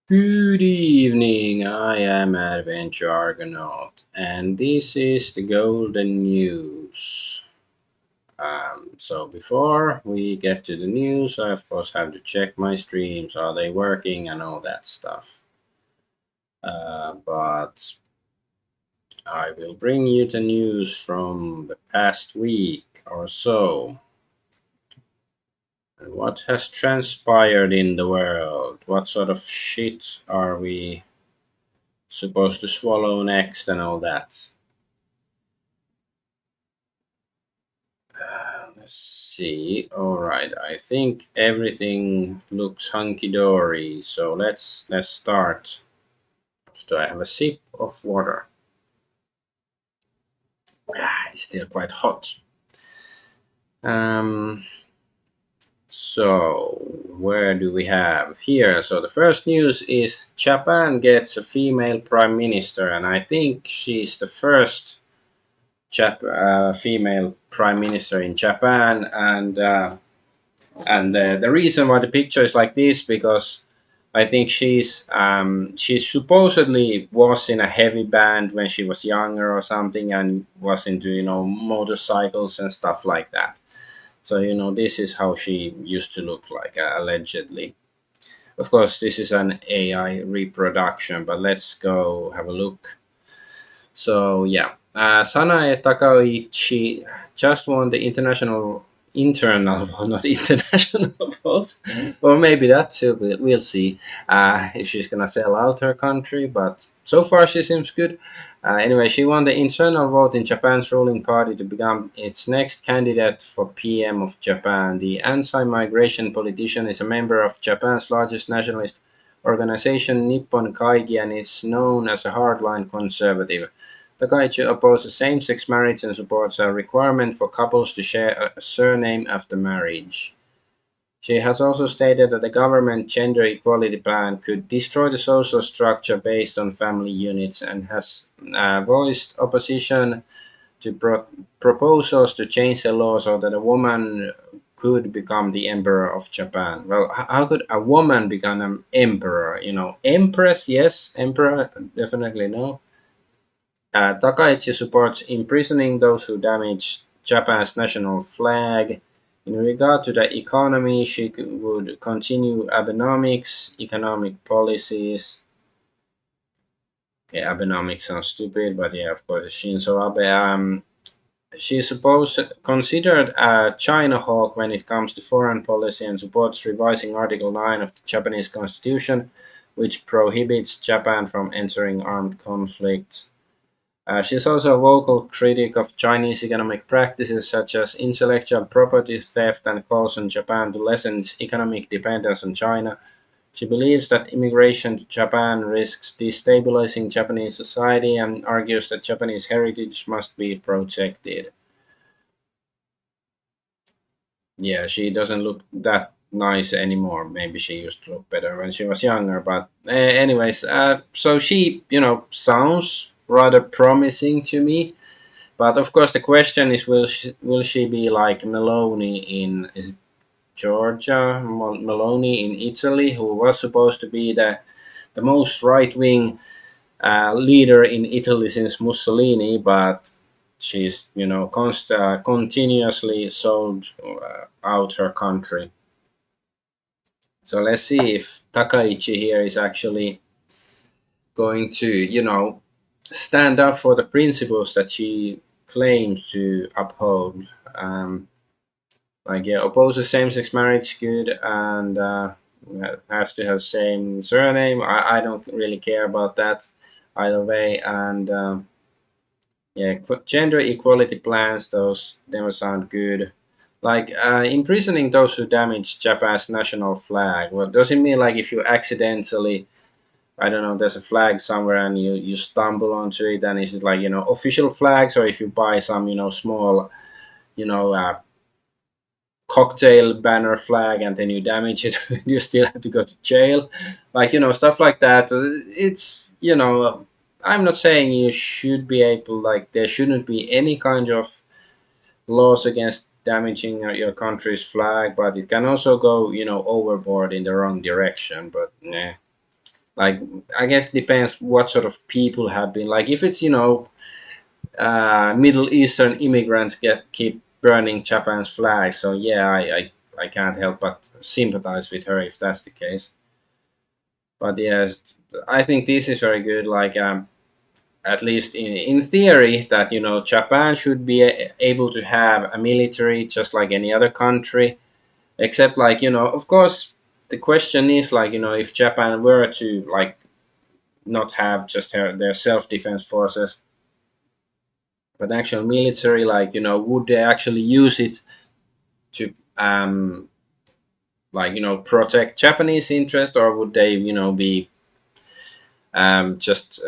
Good evening, I am Adventure Argonaut, and this is the Golden News. So before we get to the news, I of course have to check my streams, are they working and all that stuff. But I will bring you the news from the past week or so. And what has transpired in the world? What sort of shit are we supposed to swallow next and all that? Let's see. All right, I think everything looks hunky dory. So let's start. So I have a sip of water. It's still quite hot. Um. So where do we have here? So the first news is Japan gets a female prime minister, and I think she's the first female prime minister in Japan, and the reason why the picture is like this because I think she supposedly was in a heavy band when she was younger or something and was into motorcycles and stuff like that. So this is how she used to look like, allegedly. Of course, this is an AI reproduction, but let's go have a look. So yeah, Sanae Takaichi just won the internal vote, not international vote, or maybe that too. We'll see if she's gonna sell out her country. But so far, she seems good. Anyway, she won the internal vote in Japan's ruling party to become its next candidate for PM of Japan. The anti-migration politician is a member of Japan's largest nationalist organization, Nippon Kaigi, and is known as a hardline conservative. Takaichi opposes same-sex marriage and supports a requirement for couples to share a surname after marriage. She has also stated that the government gender equality plan could destroy the social structure based on family units and has voiced opposition to proposals to change the law so that a woman could become the emperor of Japan. Well, how could a woman become an emperor? Empress, yes, emperor, definitely no. Takaichi supports imprisoning those who damage Japan's national flag. In regard to the economy, she would continue Abenomics, economic policies. Okay, Abenomics sounds stupid, but yeah, of course, Shinzo Abe. She is supposed considered a China hawk when it comes to foreign policy and supports revising Article 9 of the Japanese Constitution, which prohibits Japan from entering armed conflict. She's also a vocal critic of Chinese economic practices such as intellectual property theft and calls on Japan to lessen its economic dependence on China. She believes that immigration to Japan risks destabilizing Japanese society and argues that Japanese heritage must be protected. Yeah, she doesn't look that nice anymore. Maybe she used to look better when she was younger. But, anyways, so she, sounds rather promising to me. But of course, the question is, will she be like Meloni in, is it Georgia? Meloni in Italy, who was supposed to be the most right wing leader in Italy since Mussolini, but she's continuously sold out her country. So let's see if Takaichi here is actually going to stand up for the principles that she claims to uphold. Like, yeah, opposes same-sex marriage, good, and has to have same surname. I don't really care about that either way. And yeah, gender equality plans, those never sound good. Like, imprisoning those who damage Japan's national flag. Well, does it mean like if you accidentally, I don't know, there's a flag somewhere and you stumble onto it, and is it like official flags, or if you buy some small you know uh, cocktail banner flag and then you damage it, you still have to go to jail, like stuff like that. It's I'm not saying you should be able, like, there shouldn't be any kind of laws against damaging your country's flag, but it can also go overboard in the wrong direction. But nah, Like, I guess depends what sort of people have been. Like if it's Middle Eastern immigrants get keep burning Japan's flag. So yeah, I can't help but sympathize with her if that's the case. But yes, I think this is very good. Like at least in theory, that Japan should be able to have a military just like any other country, except like of course the question is like if Japan were to like not have just their self-defense forces but actual military, like would they actually use it to like protect Japanese interest, or would they be just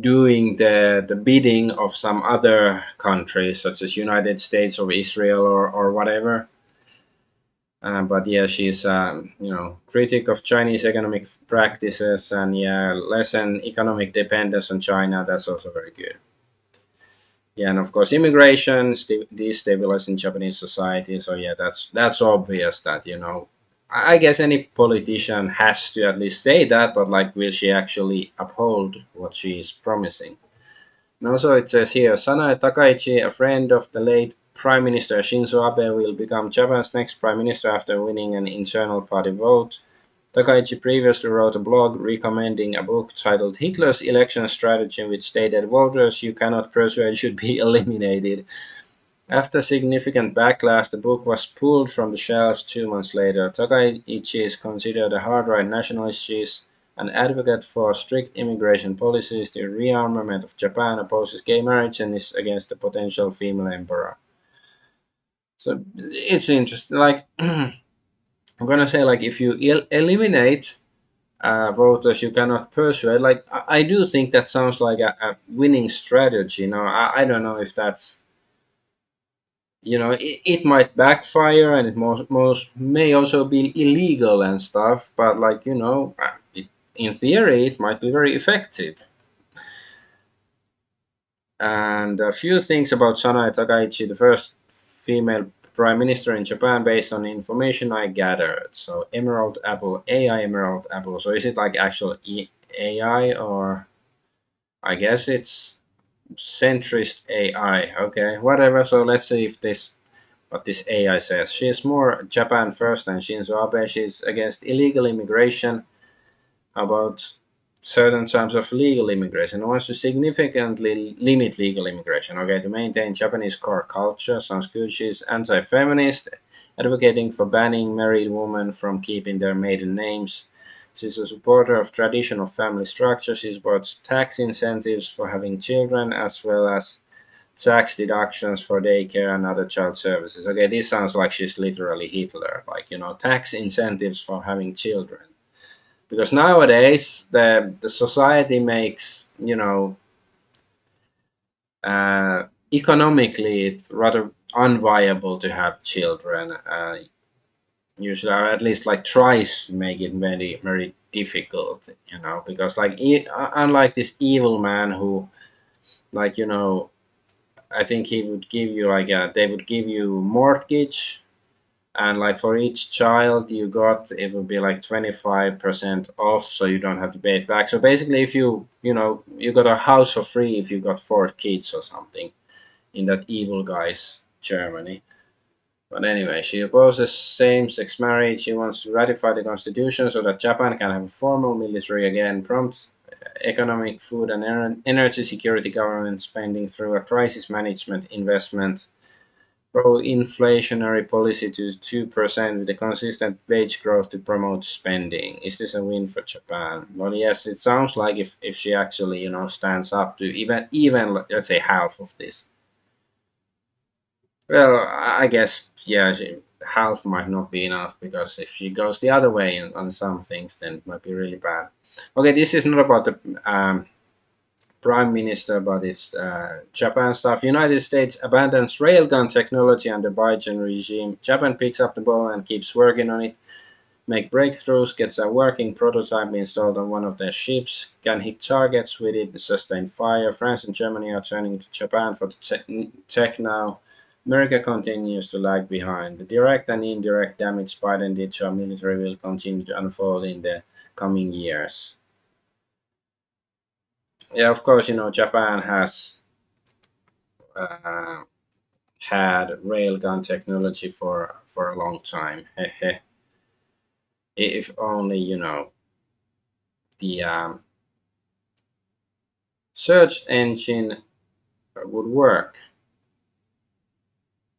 doing the bidding of some other countries such as United States or Israel or whatever. But yeah, she's critic of Chinese economic practices, and yeah, lessen economic dependence on China. That's also very good. Yeah, and of course, immigration destabilizing Japanese society. So yeah, that's obvious that I guess any politician has to at least say that, but like, will she actually uphold what she is promising? And also, it says here, Sanae Takaichi, a friend of the late Prime Minister Shinzo Abe, will become Japan's next prime minister after winning an internal party vote. Takaichi previously wrote a blog recommending a book titled Hitler's Election Strategy, which stated voters you cannot persuade should be eliminated. After significant backlash, the book was pulled from the shelves 2 months later. Takaichi is considered a hard-right nationalist. She is an advocate for strict immigration policies, the rearmament of Japan, opposes gay marriage, and is against the potential female emperor. So it's interesting. Like I'm gonna say, like if you eliminate voters you cannot persuade, like I do think that sounds like a winning strategy. I don't know if that's it might backfire, and it most may also be illegal and stuff, but like in theory it might be very effective. And a few things about Sanae Takaichi, the first female prime minister in Japan, based on the information I gathered. So Emerald Apple, AI Emerald Apple. So is it like actual AI, or I guess it's centrist AI? Okay, whatever. So let's see if this what this AI says. She is more Japan first than Shinzo Abe. She's against illegal immigration, about certain types of legal immigration, and wants to significantly limit legal immigration. Okay, to maintain Japanese core culture. Sounds good. She's anti-feminist, advocating for banning married women from keeping their maiden names. She's a supporter of traditional family structure. She supports tax incentives for having children, as well as tax deductions for daycare and other child services. Okay, this sounds like she's literally Hitler. Like, tax incentives for having children. Because nowadays the society makes economically it's rather unviable to have children. Usually, or at least like tries to make it very very difficult. Because like unlike this evil man who, like I think he would give you like they would give you mortgage, and like for each child you got, it would be like 25% off, so you don't have to pay it back. So basically, if you got a house for free if you got 4 kids or something in that evil guy's Germany. But anyway, she opposes same-sex marriage. She wants to ratify the constitution so that Japan can have a formal military again, prompt economic, food, and energy security government spending through a crisis management investment, pro-inflationary policy to 2% with a consistent wage growth to promote spending. Is this a win for Japan? Well, yes, it sounds like if she actually stands up to even let's say half of this. Well, I guess yeah, half might not be enough, because if she goes the other way on some things, then it might be really bad. Okay, this is not about the prime minister, but it's Japan stuff. United States abandons railgun technology under Biden regime. Japan picks up the ball and keeps working on it. Make breakthroughs, gets a working prototype installed on one of their ships, can hit targets with it, sustain fire. France and Germany are turning to Japan for the tech now. America continues to lag behind. The direct and indirect damage Biden did to our military will continue to unfold in the coming years. Yeah, of course, Japan has uh, had railgun technology for a long time. If only the search engine would work.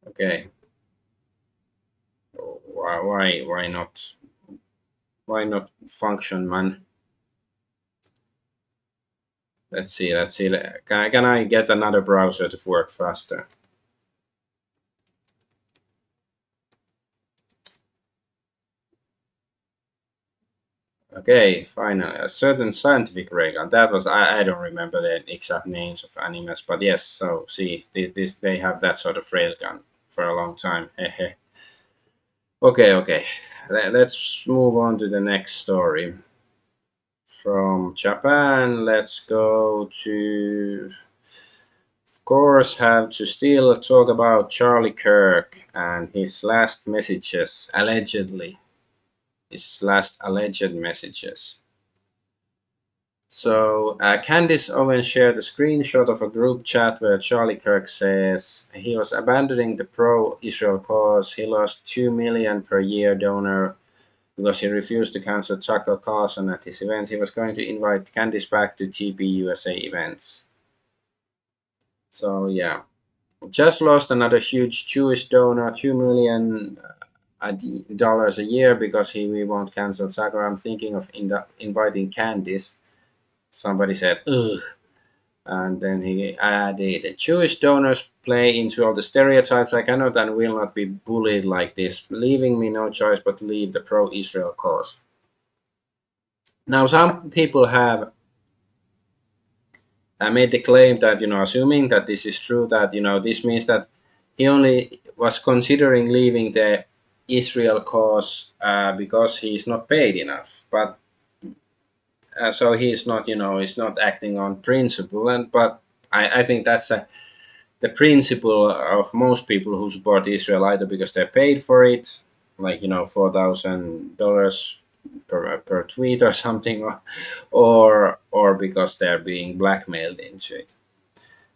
Okay, why not? Why not function, man? Let's see. Let's see. Can I get another browser to work faster? Okay, fine. A certain scientific railgun. That was I don't remember the exact names of animals, but yes. So see, this they have that sort of railgun for a long time. Okay, okay. Let's move on to the next story. From Japan, let's go to, of course, have to still talk about Charlie Kirk and his last messages, allegedly. His last alleged messages. So, Candice Owen shared a screenshot of a group chat where Charlie Kirk says he was abandoning the pro Israel cause. He lost 2 million per year donor because he refused to cancel Tucker Carlson at his events. He was going to invite Candice back to TP USA events. So, yeah. Just lost another huge Jewish donor, 2 million dollars a year because we won't cancel Tucker. I'm thinking of inviting Candice. Somebody said, ugh. And then he added, Jewish donors play into all the stereotypes. I cannot and will not be bullied like this, leaving me no choice but to leave the pro Israel cause. Now, some people have made the claim that, assuming that this is true, that, this means that he only was considering leaving the Israel cause because he's not paid enough. But so he's not, he's not acting on principle. But I think that's the principle of most people who support Israel, either because they're paid for it, like $4,000 per tweet or something, or because they're being blackmailed into it.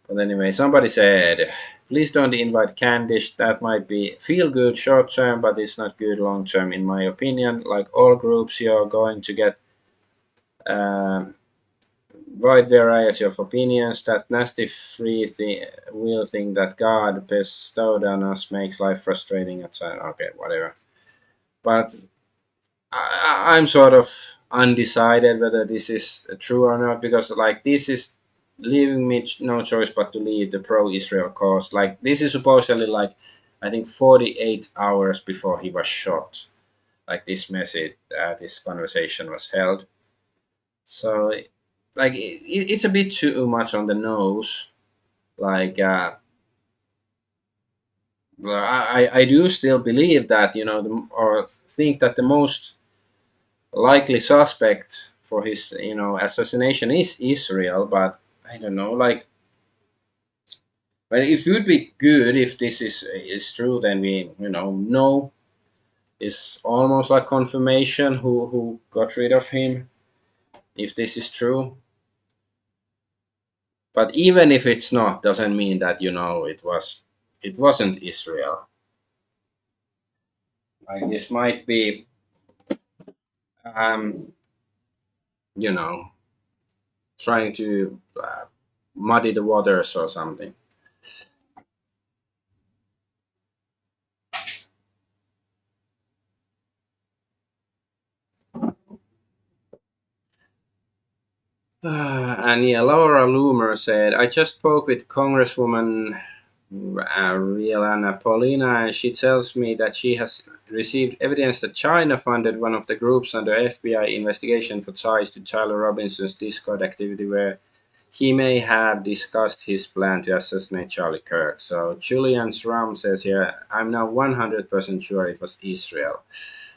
But anyway, somebody said, please don't invite Candice. That might be feel good short term, but it's not good long term, in my opinion. Like all groups, you're going to get um, wide variety of opinions. That nasty will thing that God bestowed on us makes life frustrating at times. Okay, whatever. But I'm sort of undecided whether this is true or not, because like this is leaving me no choice but to leave the pro-Israel cause. Like this is supposedly like I think 48 hours before he was shot. Like this message, this conversation was held. So like it's a bit too much on the nose. Like I do still believe that or think that the most likely suspect for his assassination is Israel, but I don't know. Like, but it would be good if this is true. Then we know is almost like confirmation who got rid of him if this is true. But even if it's not, doesn't mean that it wasn't Israel. Like this might be um you know trying to muddy the waters or something. And yeah, Laura Loomer said, I just spoke with Congresswoman Rielana Paulina, and she tells me that she has received evidence that China funded one of the groups under FBI investigation for ties to Tyler Robinson's Discord activity, where he may have discussed his plan to assassinate Charlie Kirk. So Julian Schramm says here, I'm now 100% sure it was Israel.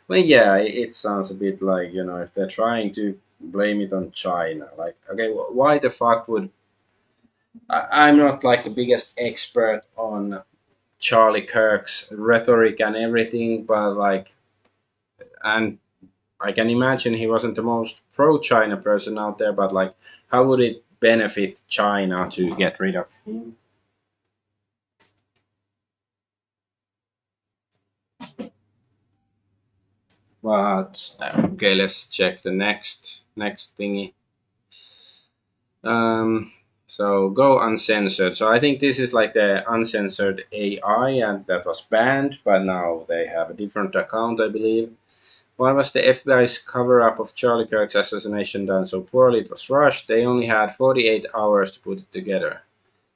Well, yeah, it sounds a bit like, if they're trying to blame it on China, like, okay, why the fuck would I'm not like the biggest expert on Charlie Kirk's rhetoric and everything, but like, and I can imagine he wasn't the most pro-China person out there, but like, how would it benefit China to get rid of him? But okay, let's check the next thingy. Um, so go uncensored. So I think this is like the uncensored AI, and that was banned, but now they have a different account, I believe. Why was the FBI's cover up of Charlie Kirk's assassination done so poorly? It was rushed. They only had 48 hours to put it together.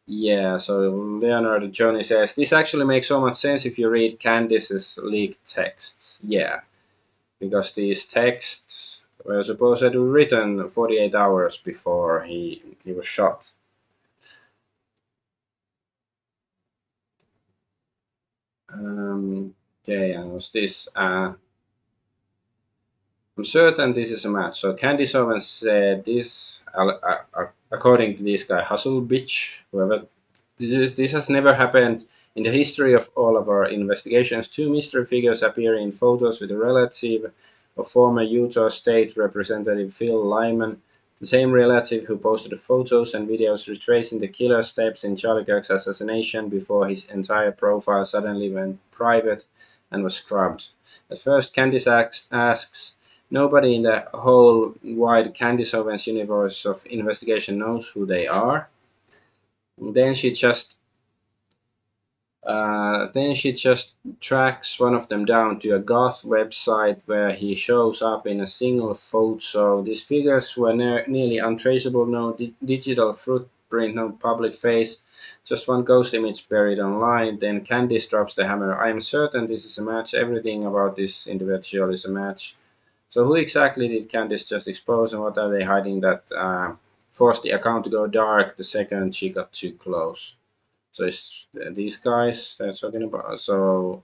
Yeah, so Leonardo Johnny says this actually makes so much sense if you read Candice's leaked texts. Yeah, because these texts were supposedly written 48 hours before he was shot. Okay, and was this? I'm certain this is a match. So Candice Owens said this, according to this guy, Hustle Bitch, whoever. This has never happened in the history of all of our investigations. Two mystery figures appear in photos with a relative of former Utah State Representative Phil Lyman, the same relative who posted the photos and videos retracing the killer's steps in Charlie Kirk's assassination before his entire profile suddenly went private and was scrubbed. At first, Candice asks, nobody in the whole wide Candice Owens universe of investigation knows who they are. Then she just then she just tracks one of them down to a goth website where he shows up in a single photo. These figures were nearly untraceable, no digital footprint, no public face, just one ghost image buried online. Then Candice drops the hammer. I am certain this is a match. Everything about this individual is a match. So who exactly did Candice just expose, and what are they hiding that forced the account to go dark the second she got too close? So it's these guys they're talking about. So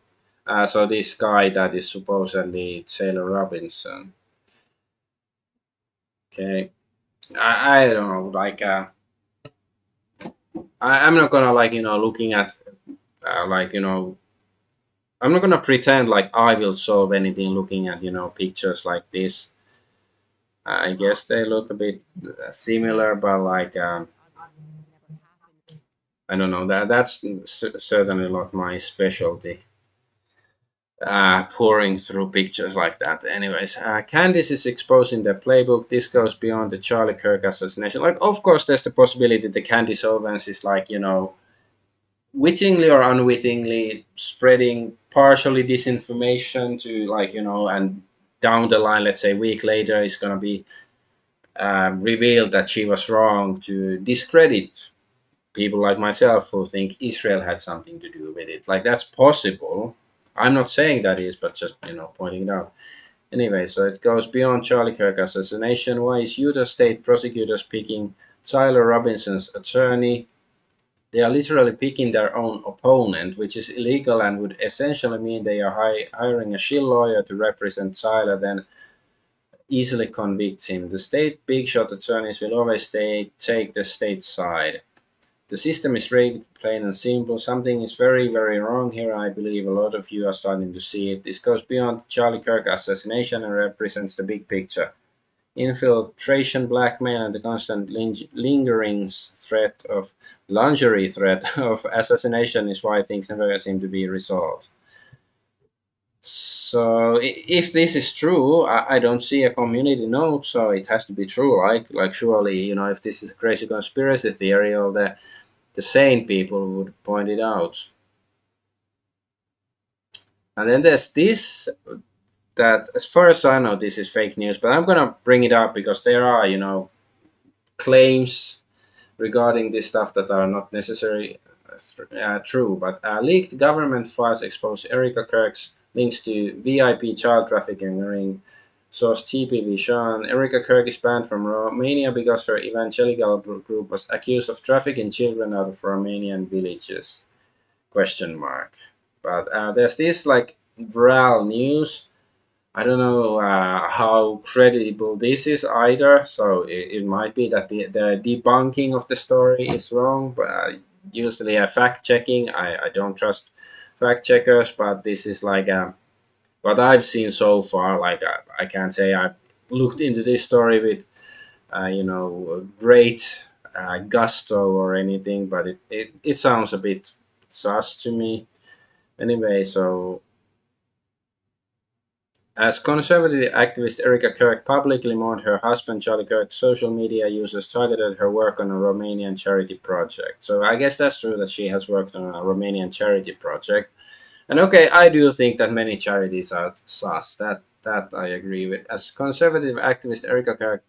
this guy that is supposedly Sailor Robinson. Okay, I don't know. Like I'm not gonna like looking at like I'm not gonna pretend like I will solve anything looking at pictures like this. I guess they look a bit similar, but like I don't know that's certainly not my specialty. Pouring through pictures like that. Anyways, Candice is exposing the playbook. This goes beyond the Charlie Kirk assassination. Like, of course, there's the possibility that Candice Owens is like, wittingly or unwittingly spreading partially disinformation to like, and down the line, let's say a week later, it's going to be revealed that she was wrong to discredit people like myself who think Israel had something to do with it. Like that's possible. I'm not saying that is, but just pointing it out. Anyway, so it goes beyond Charlie Kirk assassination. Why is Utah State prosecutors picking Tyler Robinson's attorney? They are literally picking their own opponent, which is illegal and would essentially mean they are hiring a shill lawyer to represent Tyler, then easily convicts him. The state big shot attorneys will always take the state side. The system is rigged, plain and simple. Something is very, very wrong here. I believe a lot of you are starting to see it. This goes beyond Charlie Kirk assassination and represents the big picture. Infiltration, blackmail, and the constant lingering threat of lingerie threat of assassination is why things never seem to be resolved. So if this is true, I don't see a community note, so it has to be true. Like surely, if this is a crazy conspiracy theory, all the sane people would point it out. And then there's this that, as far as I know, this is fake news, but I'm gonna bring it up because there are, claims regarding this stuff that are not necessarily true. But leaked government files expose Erica Kirk's links to VIP child trafficking ring. Source TPV Sean. Erica Kirk is banned from Romania because her evangelical group was accused of trafficking children out of Romanian villages. Question mark. But there's this like viral news. I don't know how credible this is either. So it might be that the debunking of the story is wrong. But usually, fact checking, I don't trust fact checkers, but this is like what I've seen so far. Like I can't say I looked into this story with great gusto or anything, but it sounds a bit sus to me. Anyway, so as conservative activist Erika Kirk publicly mourned her husband Charlie Kirk, social media users targeted her work on a Romanian charity project. So I guess that's true that she has worked on a Romanian charity project. And okay, I do think that many charities are sus. That I agree with. As conservative activist Erika Kirk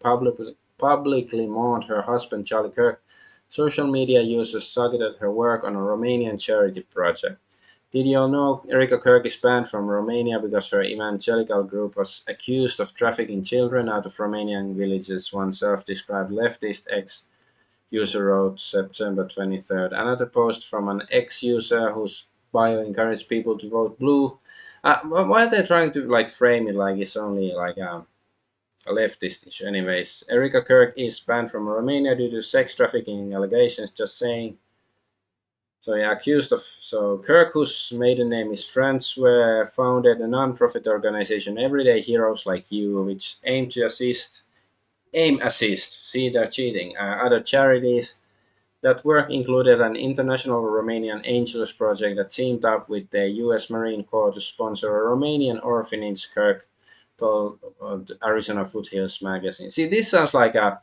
publicly mourned her husband Charlie Kirk, social media users targeted her work on a Romanian charity project. Did you all know Erika Kirk is banned from Romania because her evangelical group was accused of trafficking children out of Romanian villages, one self-described leftist ex-user wrote September 23rd. Another post from an ex-user whose bio encouraged people to vote blue. Why are they trying to like frame it like it's only like a leftist issue? Anyways, Erika Kirk is banned from Romania due to sex trafficking allegations. Just saying. So yeah, accused of Kirk, whose maiden name is Francois, founded a non-profit organization, Everyday Heroes Like You, which aim assist. See, they're cheating. Other charities that work included an international Romanian Angels project that teamed up with the U.S. Marine Corps to sponsor a Romanian orphanage. Kirk told the Arizona Foothills magazine. See, this sounds like a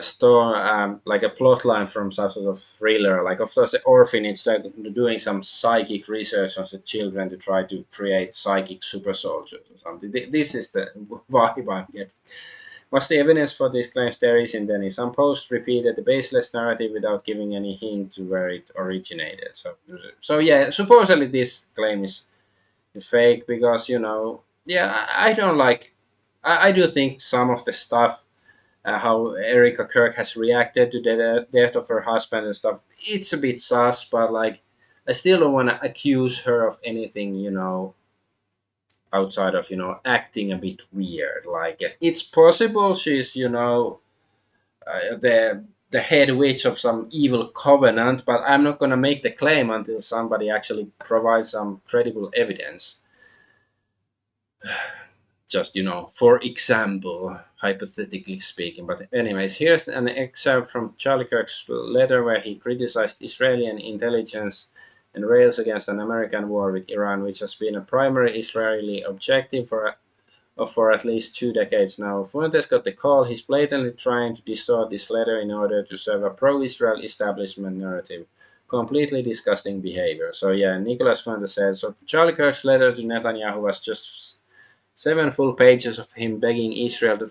store like a plot line from some sort of thriller. Like of course the orphanage they're doing some psychic research on the children to try to create psychic super soldiers or something. This is the vibe I'm getting. What's the evidence for these claims? There isn't any. Some posts repeated the baseless narrative without giving any hint to where it originated. So yeah, supposedly this claim is fake because yeah, I don't like. I do think some of the stuff how Erika Kirk has reacted to the death of her husband and stuff. It's a bit sus, but like, I still don't want to accuse her of anything, outside of acting a bit weird. Like, it's possible she's the head witch of some evil covenant, but I'm not gonna make the claim until somebody actually provides some credible evidence. Just for example, hypothetically speaking. But anyways, here's an excerpt from Charlie Kirk's letter where he criticized Israeli intelligence and rails against an American war with Iran, which has been a primary Israeli objective for at least 2 decades now. Fuentes got the call. He's blatantly trying to distort this letter in order to serve a pro-Israel establishment narrative. Completely disgusting behavior. So yeah, Nicholas Fuentes said, so Charlie Kirk's letter to Netanyahu was just 7 full pages of him begging Israel to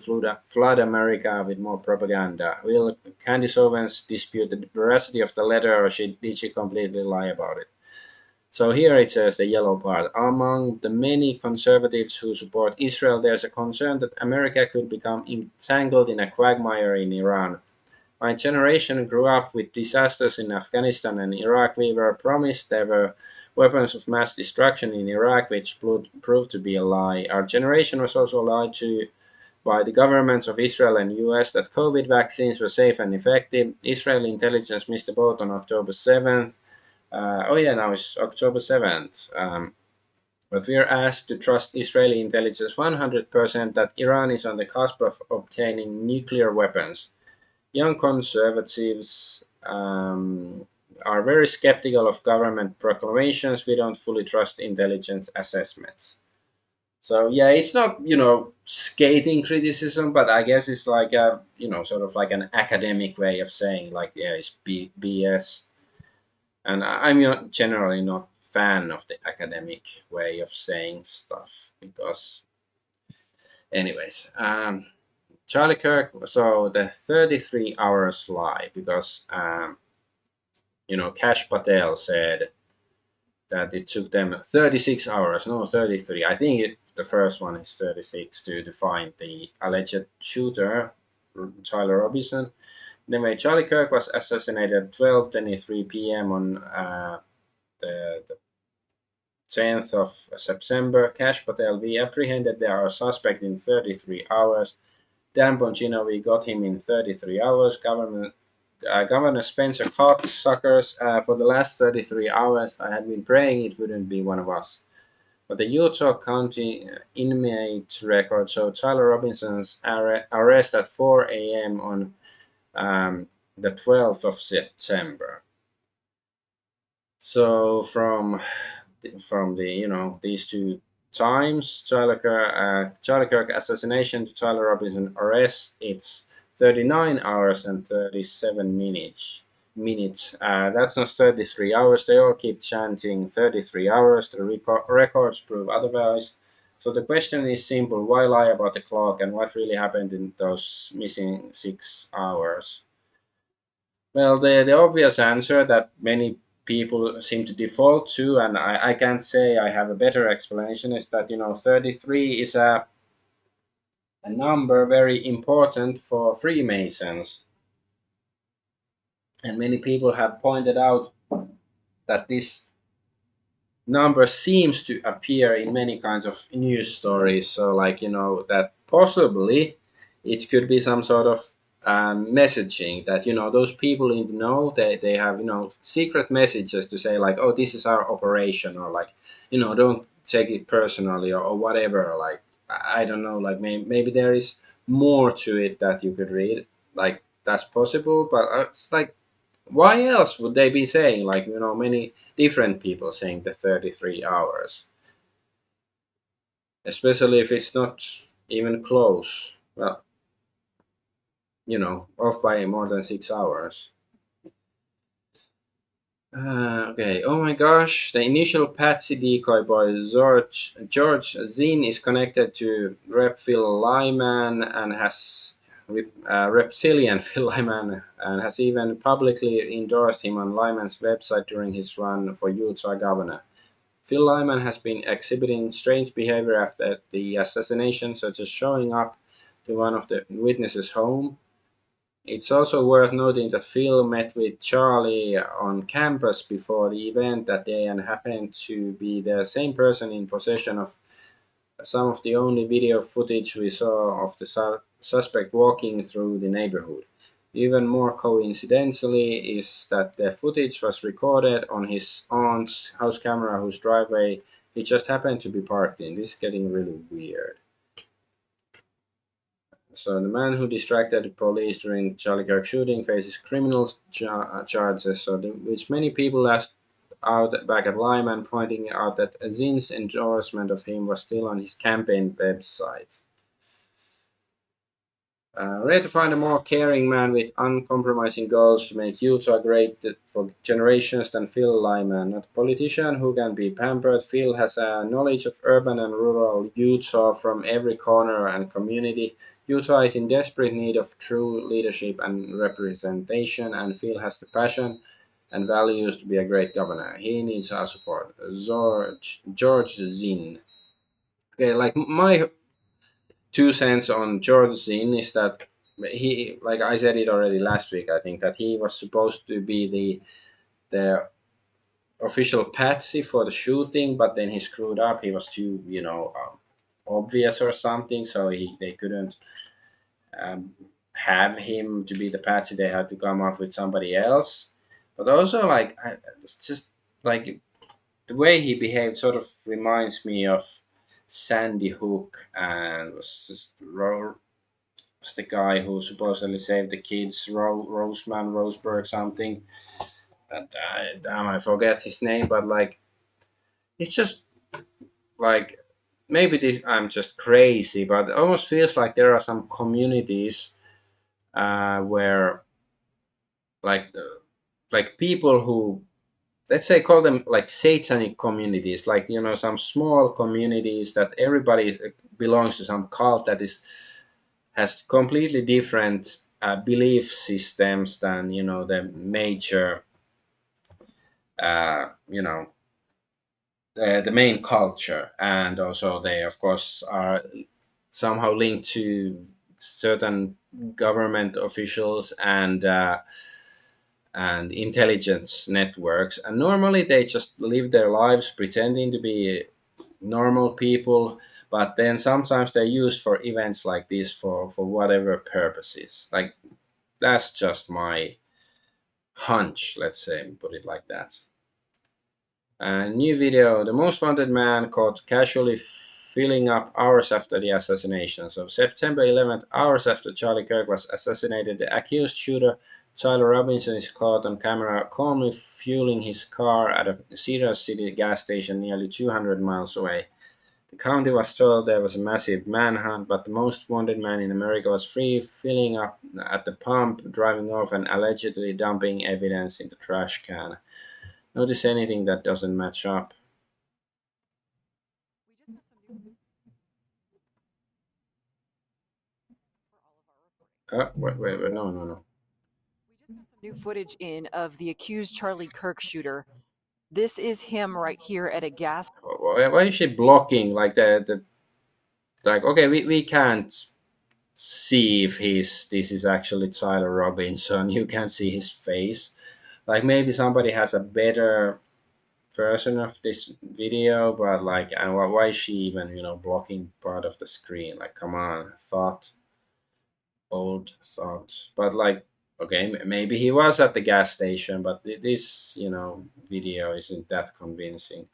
flood America with more propaganda. Will Candice Owens dispute the veracity of the letter, or did she completely lie about it? So here it says the yellow part. Among the many conservatives who support Israel, there's a concern that America could become entangled in a quagmire in Iran. My generation grew up with disasters in Afghanistan and Iraq. We were promised there were weapons of mass destruction in Iraq, which proved to be a lie. Our generation was also lied to by the governments of Israel and US that COVID vaccines were safe and effective. Israeli intelligence missed the boat on October 7th. Oh yeah, now it's October 7th. But we are asked to trust Israeli intelligence 100% that Iran is on the cusp of obtaining nuclear weapons. Young conservatives are very skeptical of government proclamations. We don't fully trust intelligence assessments. So yeah, it's not scathing criticism, but I guess it's like a sort of like an academic way of saying like yeah, it's BS. And I'm generally not fan of the academic way of saying stuff because, anyways, Charlie Kirk. So the 33 hours lie because Cash Patel said that it took them 36 hours, no 33. I think the first one is 36 to find the alleged shooter, Tyler Robinson. Anyway, Charlie Kirk was assassinated at 12:23 p.m. on the 10th of September. Cash Patel, we apprehended our suspect in 33 hours. Dan Bongino, we got him in 33 hours. Government Governor Spencer Cocksuckers, for the last 33 hours, I had been praying it wouldn't be one of us. But the Utah County inmate record showed Tyler Robinson's arrest at 4 a.m. on the 12th of September. So from the these two times, Charlie Kirk assassination to Tyler Robinson arrest, it's 39 hours and 37 minutes. That's not 33 hours. They all keep chanting 33 hours. The records prove otherwise. So the question is simple: why lie about the clock, and what really happened in those missing 6 hours? Well, the obvious answer that many people seem to default to, and I can't say I have a better explanation, is that 33 is a number very important for Freemasons, and many people have pointed out that this number seems to appear in many kinds of news stories. So, like, that possibly it could be some sort of messaging that, those people in the know, they have, secret messages to say, like, oh, this is our operation, or like, don't take it personally, or whatever. Like, I don't know, like, maybe there is more to it that you could read. Like, that's possible, but it's like, why else would they be saying, like, many different people saying the 33 hours, especially if it's not even close, well, off by more than 6 hours. Okay. Oh my gosh, the initial patsy decoy boy George Zinn is connected to Rep Phil Lyman and has Reptilian Phil Lyman, and has even publicly endorsed him on Lyman's website during his run for Utah governor. Phil Lyman has been exhibiting strange behavior after the assassination, such as showing up to one of the witnesses' home. It's also worth noting that Phil met with Charlie on campus before the event that day and happened to be the same person in possession of some of the only video footage we saw of the suspect walking through the neighborhood. Even more coincidentally is that the footage was recorded on his aunt's house camera, whose driveway he just happened to be parked in. This is getting really weird. So the man who distracted the police during Charlie Kirk shooting faces criminal charges, which many people asked out back at Lyman, pointing out that Zinn's endorsement of him was still on his campaign website. Ready to find a more caring man with uncompromising goals to make Utah great for generations than Phil Lyman. Not a politician who can be pampered, Phil has a knowledge of urban and rural Utah from every corner and community. Utah is in desperate need of true leadership and representation, and Phil has the passion and values to be a great governor. He needs our support. George Zinn. Okay, like my 2 cents on George Zinn is that he, like I said it already last week, I think that he was supposed to be the official patsy for the shooting, but then he screwed up. He was too, obvious or something, so they couldn't um, have him to be the patsy. They had to come up with somebody else. But also, like, it's just like the way he behaved sort of reminds me of Sandy Hook, and was just was the guy who supposedly saved the kids, Roseberg something. Damn, I forget his name, but like, it's just like, maybe I'm just crazy, but it almost feels like there are some communities where, like, like people who, let's say, call them like satanic communities, like, some small communities that everybody belongs to some cult that is has completely different belief systems than the major uh, you know the main culture, and also they of course are somehow linked to certain government officials and intelligence networks, and normally they just live their lives pretending to be normal people, but then sometimes they're used for events like this for whatever purposes. Like, that's just my hunch, let's say, put it like that. New video: the most wanted man caught casually filling up hours after the assassination. So, September 11th, hours after Charlie Kirk was assassinated, the accused shooter, Tyler Robinson, is caught on camera calmly fueling his car at a Cedar City gas station nearly 200 miles away. The county was told there was a massive manhunt, but the most wanted man in America was free, filling up at the pump, driving off, and allegedly dumping evidence in the trash can. Notice anything that doesn't match up? Wait, no, no, no. New footage in of the accused Charlie Kirk shooter. This is him right here at a gas. Why is she blocking like the like? Okay, we can't see if this is actually Tyler Robinson. You can see his face. Like maybe somebody has a better version of this video, but like, and why is she even blocking part of the screen? Like, come on, old thoughts. But like, okay, maybe he was at the gas station, but this video isn't that convincing.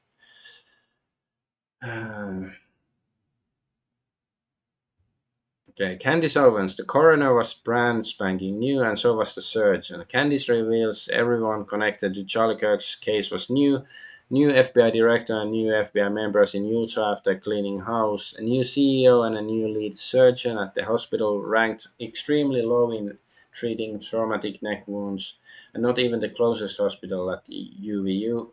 Okay, Candice Owens. The coroner was brand spanking new, and so was the surgeon. Candice reveals everyone connected to Charlie Kirk's case was new. New FBI director and new FBI members in Utah after cleaning house. A new CEO and a new lead surgeon at the hospital ranked extremely low in treating traumatic neck wounds, and not even the closest hospital at UVU.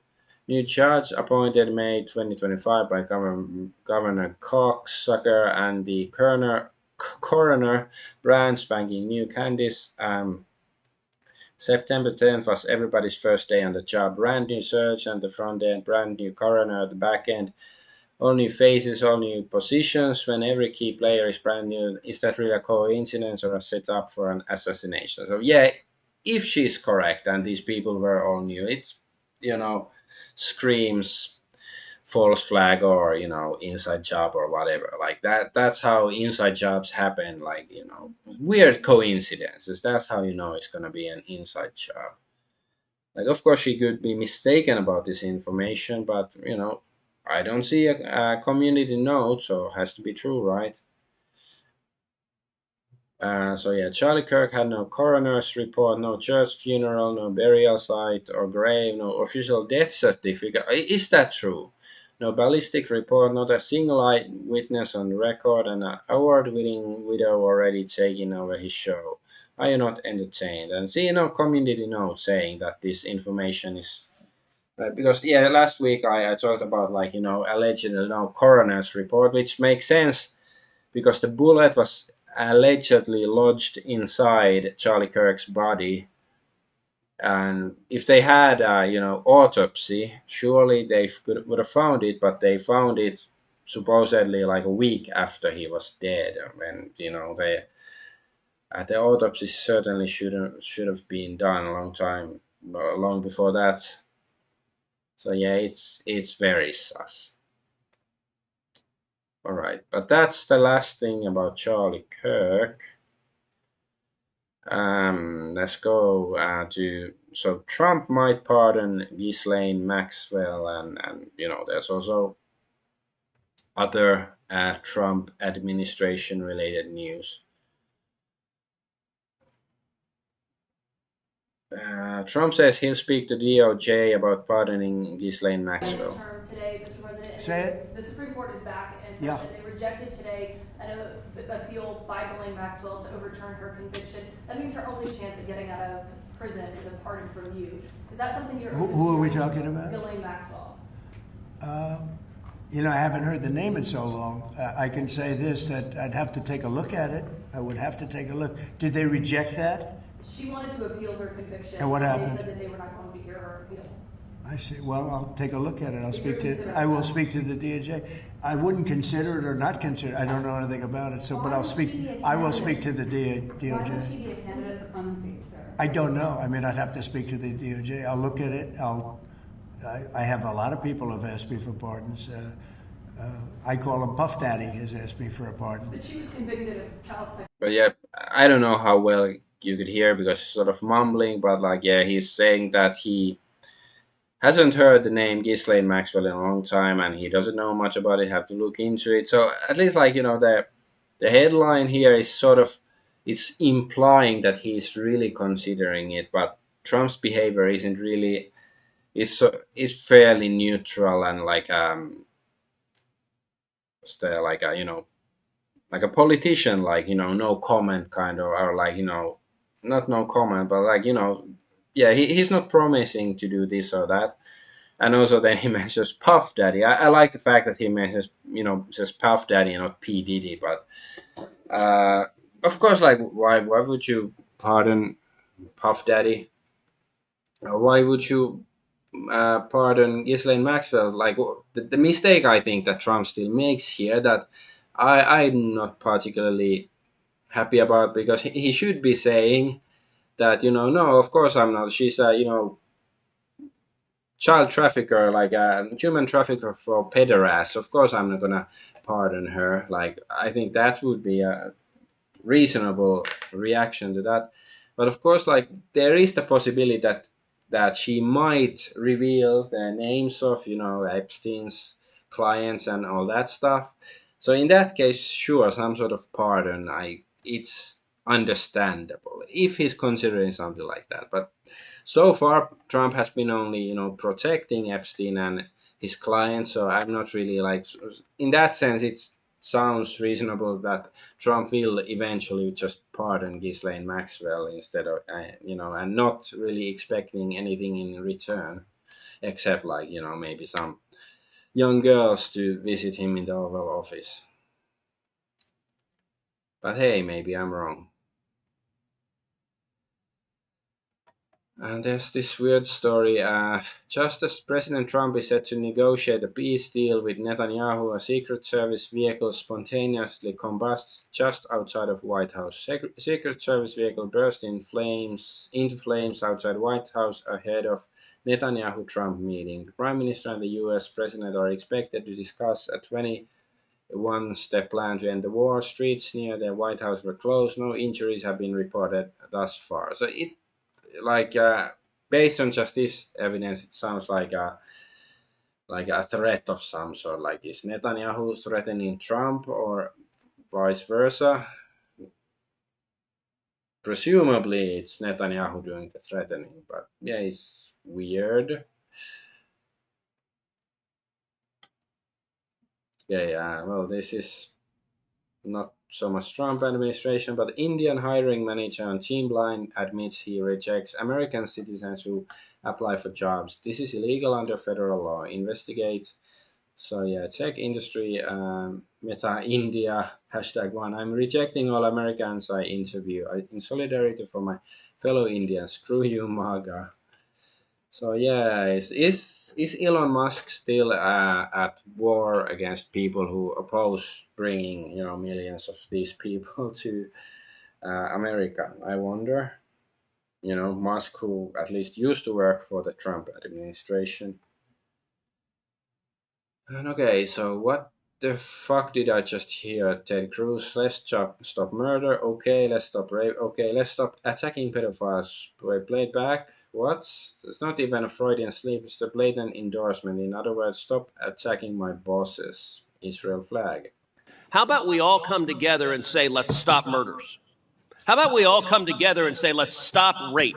New judge appointed May 2025 by Governor Coxsucker, and the coroner, brand spanking new. Candice. September 10th was everybody's first day on the job. Brand new search on the front end, brand new coroner at the back end, all new faces, all new positions. When every key player is brand new, is that really a coincidence or a setup for an assassination? So yeah, if she's correct and these people were all new, it's you know screams false flag or inside job or whatever like that's how inside jobs happen, like weird coincidences. That's how it's going to be an inside job. Like, of course she could be mistaken about this information, but I don't see a community note, so it has to be true, right? So yeah, Charlie Kirk had no coroner's report, no church funeral, no burial site or grave, no official death certificate. Is that true? No ballistic report, not a single eyewitness on record, and an award-winning widow already taking over his show. Are you not entertained? And see, community note saying that this information is because yeah, last week I talked about like allegedly coroner's report, which makes sense because the bullet was allegedly lodged inside Charlie Kirk's body. And if they had a autopsy, surely they would have found it, but they found it supposedly like a week after he was dead. When they the autopsy certainly should have been done a long time, long before that. So yeah, it's very sus. All right, but that's the last thing about Charlie Kirk. Let's go to so Trump might pardon Ghislaine Maxwell, and there's also other Trump administration related news. Trump says he'll speak to DOJ about pardoning Ghislaine Maxwell. Term today, Mr. President. Say it. The Supreme Court is back and said Yeah. that they rejected today an appeal by Ghislaine Maxwell to overturn her conviction. That means her only chance at getting out of prison is a pardon from you. Is that something you're? Who are we talking about? Ghislaine Maxwell. I haven't heard the name in so long. I can say this, that I'd have to take a look at it. I would have to take a look. Did they reject that? She wanted to appeal her conviction. And what happened? They said that they were not going to hear her appeal. I see. Well, I'll take a look at it. I will speak to the DOJ. I wouldn't consider it or not consider it. I don't know anything about it. So, but I will speak to the DOJ. Why would she be a candidate for clemency, sir? I don't know. I mean, I'd have to speak to the DOJ. I'll look at it. I have a lot of people have asked me for pardons. I call him Puff Daddy has asked me for a pardon. But she was convicted of child sex. But yeah, I don't know how well you could hear because he's sort of mumbling, but like yeah, he's saying that he hasn't heard the name Ghislaine Maxwell in a long time, and he doesn't know much about it. Have to look into it. So at least like the headline here is sort of it's implying that he's really considering it, but Trump's behavior isn't really is fairly neutral and like still like a like a politician, like no comment kind of, or like not no comment, but like yeah, he's not promising to do this or that. And also then he mentions Puff Daddy. I like the fact that he mentions says Puff Daddy and not P Diddy, but of course, like why would you pardon Puff Daddy? Or why would you pardon Ghislaine Maxwell? Like the mistake I think that Trump still makes here that I'm not particularly happy about, because he should be saying that no, of course I'm not. She's a child trafficker, like a human trafficker for pederast. Of course I'm not gonna pardon her. Like I think that would be a reasonable reaction to that. But of course, like there is the possibility that she might reveal the names of Epstein's clients and all that stuff. So in that case, sure, some sort of pardon. It's understandable if he's considering something like that. But so far, Trump has been only protecting Epstein and his clients. So I'm not really like in that sense. It sounds reasonable that Trump will eventually just pardon Ghislaine Maxwell instead of and not really expecting anything in return, except like maybe some young girls to visit him in the Oval Office. But hey, maybe I'm wrong. And there's this weird story. Just as President Trump is set to negotiate a peace deal with Netanyahu, a Secret Service vehicle spontaneously combusts just outside of White House. Secret Service vehicle burst into flames outside White House ahead of Netanyahu-Trump meeting. The Prime Minister and the U.S. President are expected to discuss a 21-step plan to end the war. Streets near the White House were closed. No injuries have been reported thus far. So it like based on just this evidence, it sounds like a threat of some sort. Like is Netanyahu threatening Trump or vice versa? Presumably, it's Netanyahu doing the threatening, but yeah, it's weird. Yeah. Well, this is not so much Trump administration, but Indian hiring manager on Team Line admits he rejects American citizens who apply for jobs. This is illegal under federal law. Investigate. So yeah, tech industry, Meta India #1. I'm rejecting all Americans I interview. In solidarity for my fellow Indians. Screw you, MAGA. So yeah, is Elon Musk still at war against people who oppose bringing millions of these people to America? I wonder. Musk, who at least used to work for the Trump administration. And okay, so what the fuck did I just hear? Ted Cruz, let's stop murder. Okay, let's stop rape. Okay, let's stop attacking pedophiles. Wait, played back. What? It's not even a Freudian slip. It's a blatant endorsement. In other words, stop attacking my bosses. Israel flag. How about we all come together and say, let's stop murders? How about we all come together and say, let's stop rape?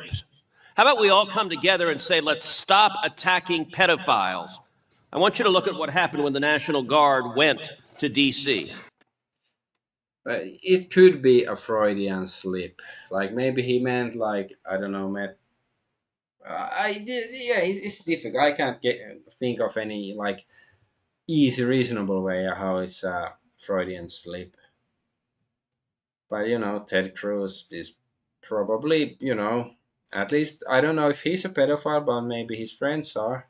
How about we all come together and say, let's stop attacking pedophiles? I want you to look at what happened when the National Guard went to D.C. It could be a Freudian slip. Like maybe he meant like I don't know, met. Yeah, it's difficult. I can't think of any like easy, reasonable way how it's a Freudian slip. But Ted Cruz is probably at least I don't know if he's a pedophile, but maybe his friends are.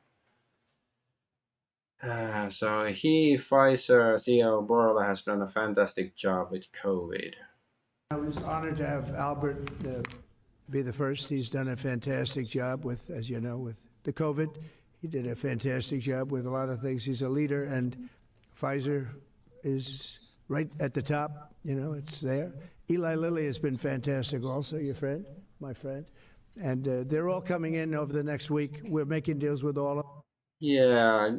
So Pfizer CEO Borla has done a fantastic job with COVID. I was honored to have Albert be the first. He's done a fantastic job with, as you know, with the COVID. He did a fantastic job with a lot of things. He's a leader, and Pfizer is right at the top. It's there. Eli Lilly has been fantastic, also, your friend, my friend. And they're all coming in over the next week. We're making deals with all of them. Yeah,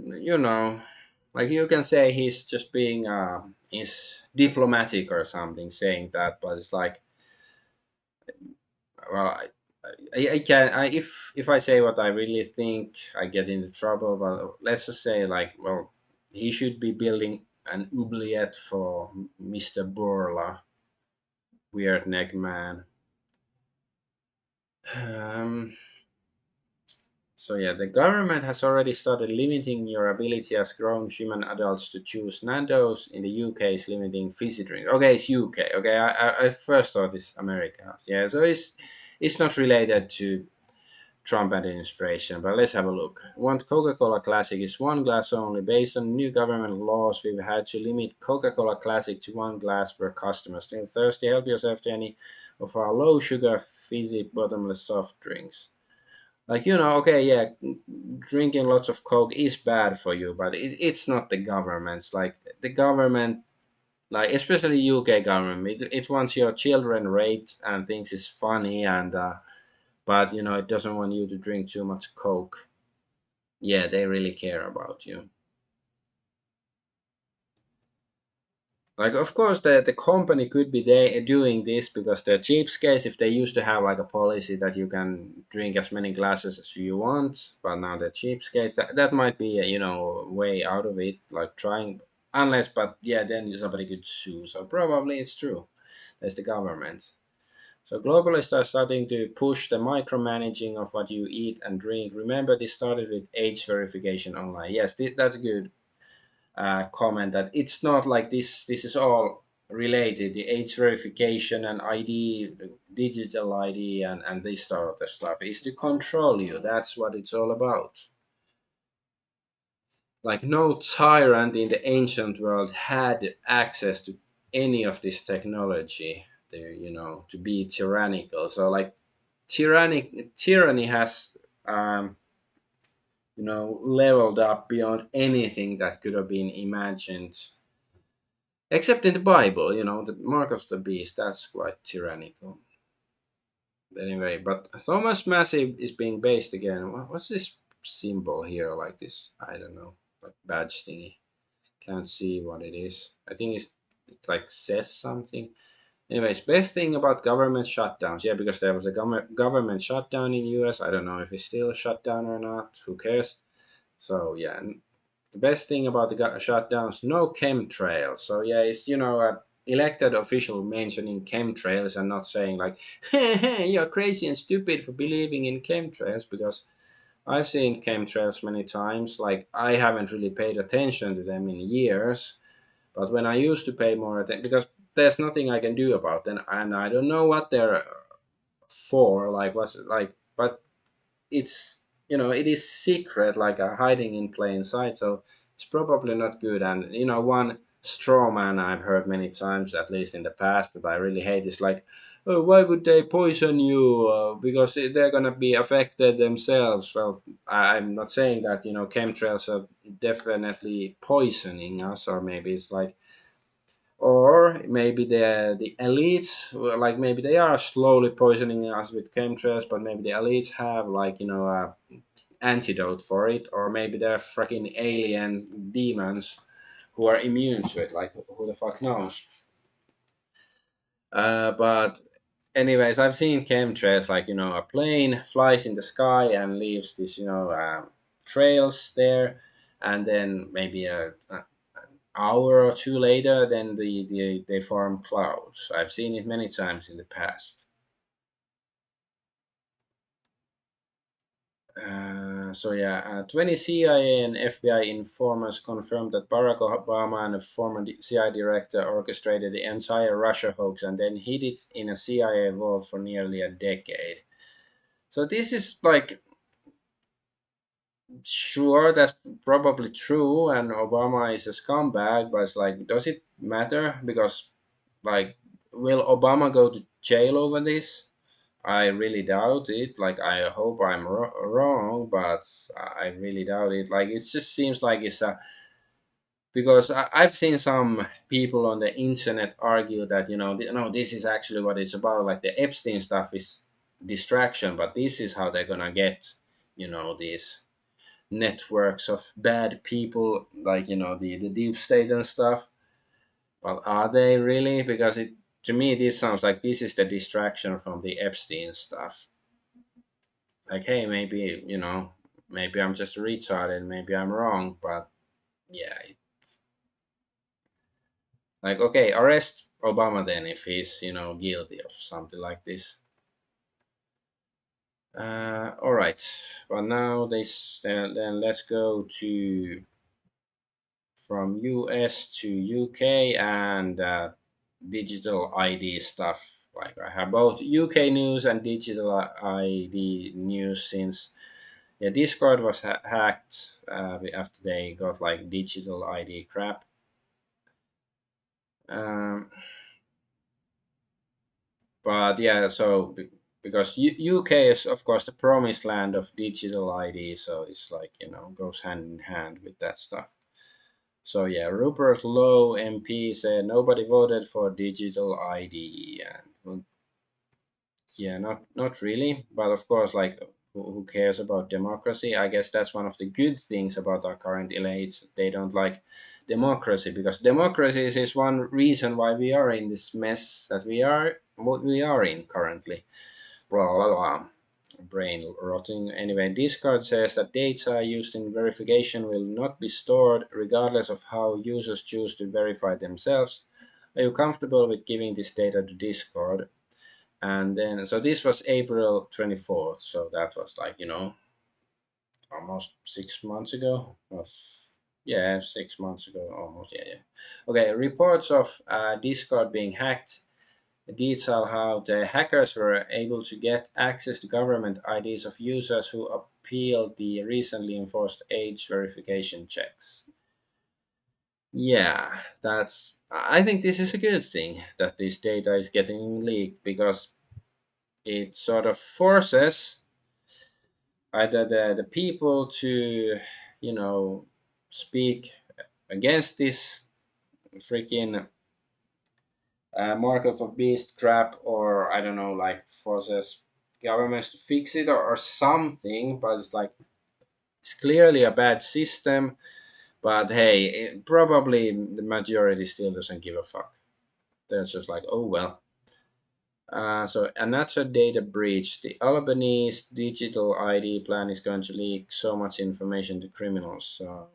like you can say he's just being is diplomatic or something, saying that, but it's like, well, I can if I say what I really think, I get into trouble. But let's just say, like, well, he should be building an oubliette for Mr. Borla, weird neck man. Um, So yeah, the government has already started limiting your ability as grown human adults to choose Nando's. In the UK, is limiting fizzy drinks. Okay, it's UK. Okay, I first thought it's America. Yeah, so it's not related to Trump administration. But let's have a look. One Coca-Cola Classic is one glass only. Based on new government laws, we've had to limit Coca-Cola Classic to one glass per customer. Still thirsty? Help yourself to any of our low-sugar, fizzy, bottomless soft drinks. Like, okay, yeah, drinking lots of coke is bad for you, but it's not the government's. Like, the government, like, especially UK government, it wants your children raped and thinks it's funny, and but it doesn't want you to drink too much coke. Yeah, they really care about you. Like, of course, the company could be they doing this because they're cheapskates. If they used to have like a policy that you can drink as many glasses as you want, but now they're cheapskates. That might be a, way out of it, like trying. Unless, but yeah, then somebody could sue. So probably it's true. There's the government. So globalists are starting to push the micromanaging of what you eat and drink. Remember, this started with age verification online. Yes, that's good comment that it's not like this is all related, the age verification and ID, the digital ID, and this sort of the stuff is to control you. That's what it's all about. Like, no tyrant in the ancient world had access to any of this technology there, to be tyrannical. So, like, tyranny has leveled up beyond anything that could have been imagined. Except in the Bible, the mark of the beast, that's quite tyrannical. Anyway, but Thomas Massive is being based again. What's this symbol here? Like this, I don't know, like badge thingy. Can't see what it is. I think it like says something. Anyways, best thing about government shutdowns. Yeah, because there was a government shutdown in US. I don't know if it's still shut down or not. Who cares? So yeah, the best thing about the shutdowns, no chemtrails. So yeah, it's elected official mentioning chemtrails and not saying like, hey, you're crazy and stupid for believing in chemtrails, because I've seen chemtrails many times. Like, I haven't really paid attention to them in years, but when I used to pay more attention, because there's nothing I can do about them, and I don't know what they're for. Like, what's like, but it's it is secret, like hiding in plain sight, so it's probably not good. And one straw man I've heard many times, at least in the past, that I really hate is like, oh, why would they poison you, because they're gonna be affected themselves. Well, I'm not saying that chemtrails are definitely poisoning us, or maybe it's like, or maybe the elites, well, like maybe they are slowly poisoning us with chemtrails, but maybe the elites have, like, a antidote for it, or maybe they're freaking aliens, demons who are immune to it. Like, who the fuck knows? But anyways, I've seen chemtrails, like, a plane flies in the sky and leaves these trails there, and then maybe a hour or two later, then they form clouds. I've seen it many times in the past. So yeah, 20 CIA and FBI informers confirmed that Barack Obama and a former CIA director orchestrated the entire Russia hoax and then hid it in a CIA vault for nearly a decade. So this is like, sure, that's probably true, and Obama is a scumbag, but it's like, does it matter? Because, like, will Obama go to jail over this? I really doubt it. Like, I hope I'm wrong, but I really doubt it. Like, it just seems like it's a because I've seen some people on the internet argue that no, this is actually what it's about. Like the Epstein stuff is distraction, but this is how they're gonna get these networks of bad people, like the deep state and stuff. But are they really? Because it to me this sounds like this is the distraction from the Epstein stuff. Like, hey, maybe maybe I'm just retarded, maybe I'm wrong, but yeah, like, okay, arrest Obama then if he's guilty of something like this. All right, but now then let's go to from US to UK and digital ID stuff. Like I have both UK news and digital ID news since Discord was hacked after they got like digital ID crap. Um, but yeah, so because UK is of course the promised land of digital ID, so it's like goes hand in hand with that stuff. So yeah, Rupert Lowe MP said nobody voted for digital ID, and well, yeah, not really, but of course, like who cares about democracy? I guess that's one of the good things about our current elites. They don't like democracy because democracy is one reason why we are in this mess that we are, what we are in currently. Blah blah blah. Brain rotting. Anyway, Discord says that data used in verification will not be stored regardless of how users choose to verify themselves. Are you comfortable with giving this data to Discord? And then, so this was April 24th. So that was like, almost 6 months ago. Yeah, 6 months ago, almost. Yeah, yeah. Okay, reports of Discord being hacked detail how the hackers were able to get access to government IDs of users who appealed the recently enforced age verification checks. Yeah, I think this is a good thing that this data is getting leaked because it sort of forces either the people to, you know, speak against this freaking market of beast crap, or I don't know, like forces governments to fix it or something. But it's like it's clearly a bad system. But hey, probably the majority still doesn't give a fuck. They're just like, oh well. So another data breach. The Albanese digital ID plan is going to leak so much information to criminals. So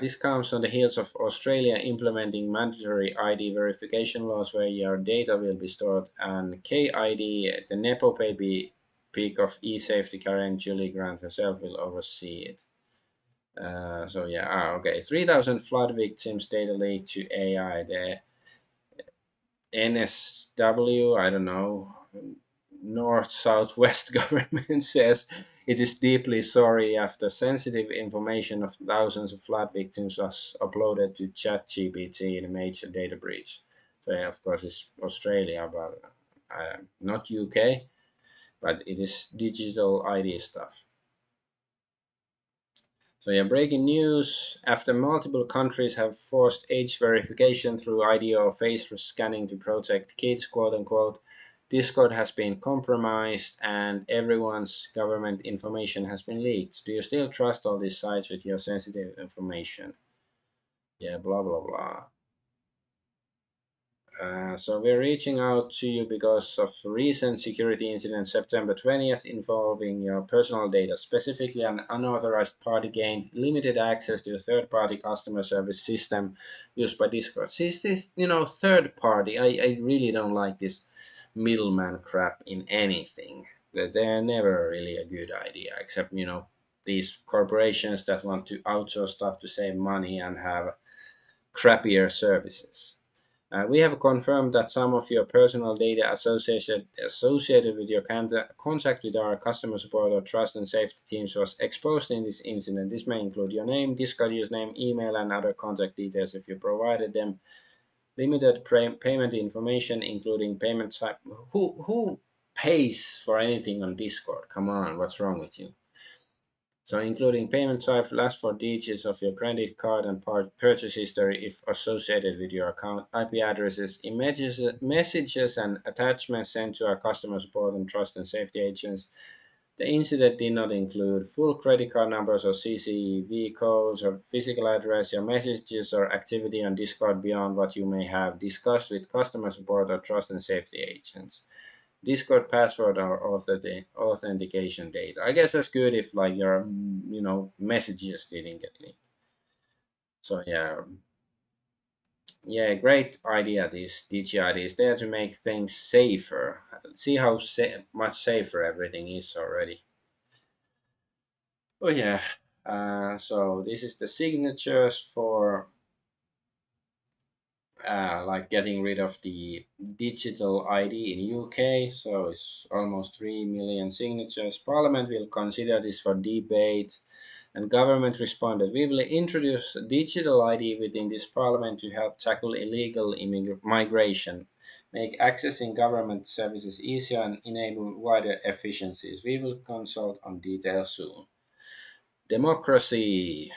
this comes on the heels of Australia implementing mandatory ID verification laws where your data will be stored, and KID, the Nepo baby peak of e-safety Karen Julie Grant herself will oversee it. So yeah, okay. 3,000 flood victims data leaked to AI. The NSW, I don't know, North Southwest government says it is deeply sorry after sensitive information of thousands of flood victims was uploaded to ChatGPT in a major data breach. So, yeah, of course, it's Australia, but not UK, but it is digital ID stuff. So yeah, breaking news. After multiple countries have forced age verification through ID or face scanning to protect kids, quote unquote, Discord has been compromised and everyone's government information has been leaked. Do you still trust all these sites with your sensitive information? Yeah, blah blah blah. So we're reaching out to you because of recent security incident September 20th involving your personal data. Specifically, an unauthorized party gained limited access to a third-party customer service system used by Discord. Since this, third party, I really don't like this middleman crap in anything. They're never really a good idea, except, these corporations that want to outsource stuff to save money and have crappier services. We have confirmed that some of your personal data associated with your contact with our customer support or trust and safety teams was exposed in this incident. This may include your name, Discord username, email, and other contact details if you provided them. Limited payment information, including payment type. Who pays for anything on Discord? Come on, what's wrong with you? So including payment type, last four digits of your credit card and purchase history if associated with your account, IP addresses, images, messages and attachments sent to our customer support and trust and safety agents. The incident did not include full credit card numbers or CCV codes or physical address, your messages or activity on Discord beyond what you may have discussed with customer support or trust and safety agents. Discord password or authentication data. I guess that's good if like your messages didn't get leaked. So yeah, great idea. This Digi is there to make things safer. See how much safer everything is already. Oh yeah. So this is the signatures for like getting rid of the digital ID in UK. So it's almost 3 million signatures. Parliament will consider this for debate, and government responded. We will introduce digital ID within this parliament to help tackle illegal migration, make accessing government services easier, and enable wider efficiencies. We will consult on details soon. Democracy,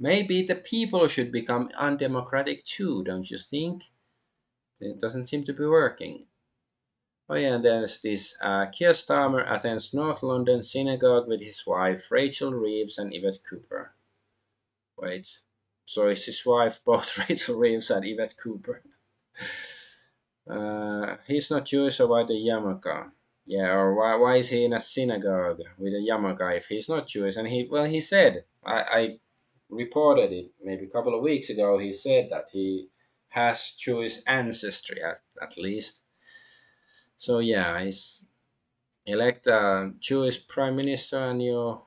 maybe the people should become undemocratic too, don't you think? It doesn't seem to be working. Oh yeah, and there's this Keir Starmer attends North London synagogue with his wife Rachel Reeves and Yvette Cooper. Wait, so is his wife both Rachel Reeves and Yvette Cooper? He's not Jewish, so why the yarmulke? Yeah, or why is he in a synagogue with a yarmulke if he's not Jewish? And he said, I reported it maybe a couple of weeks ago. He said that he has Jewish ancestry at least. So yeah, he's elect a Jewish prime minister, and your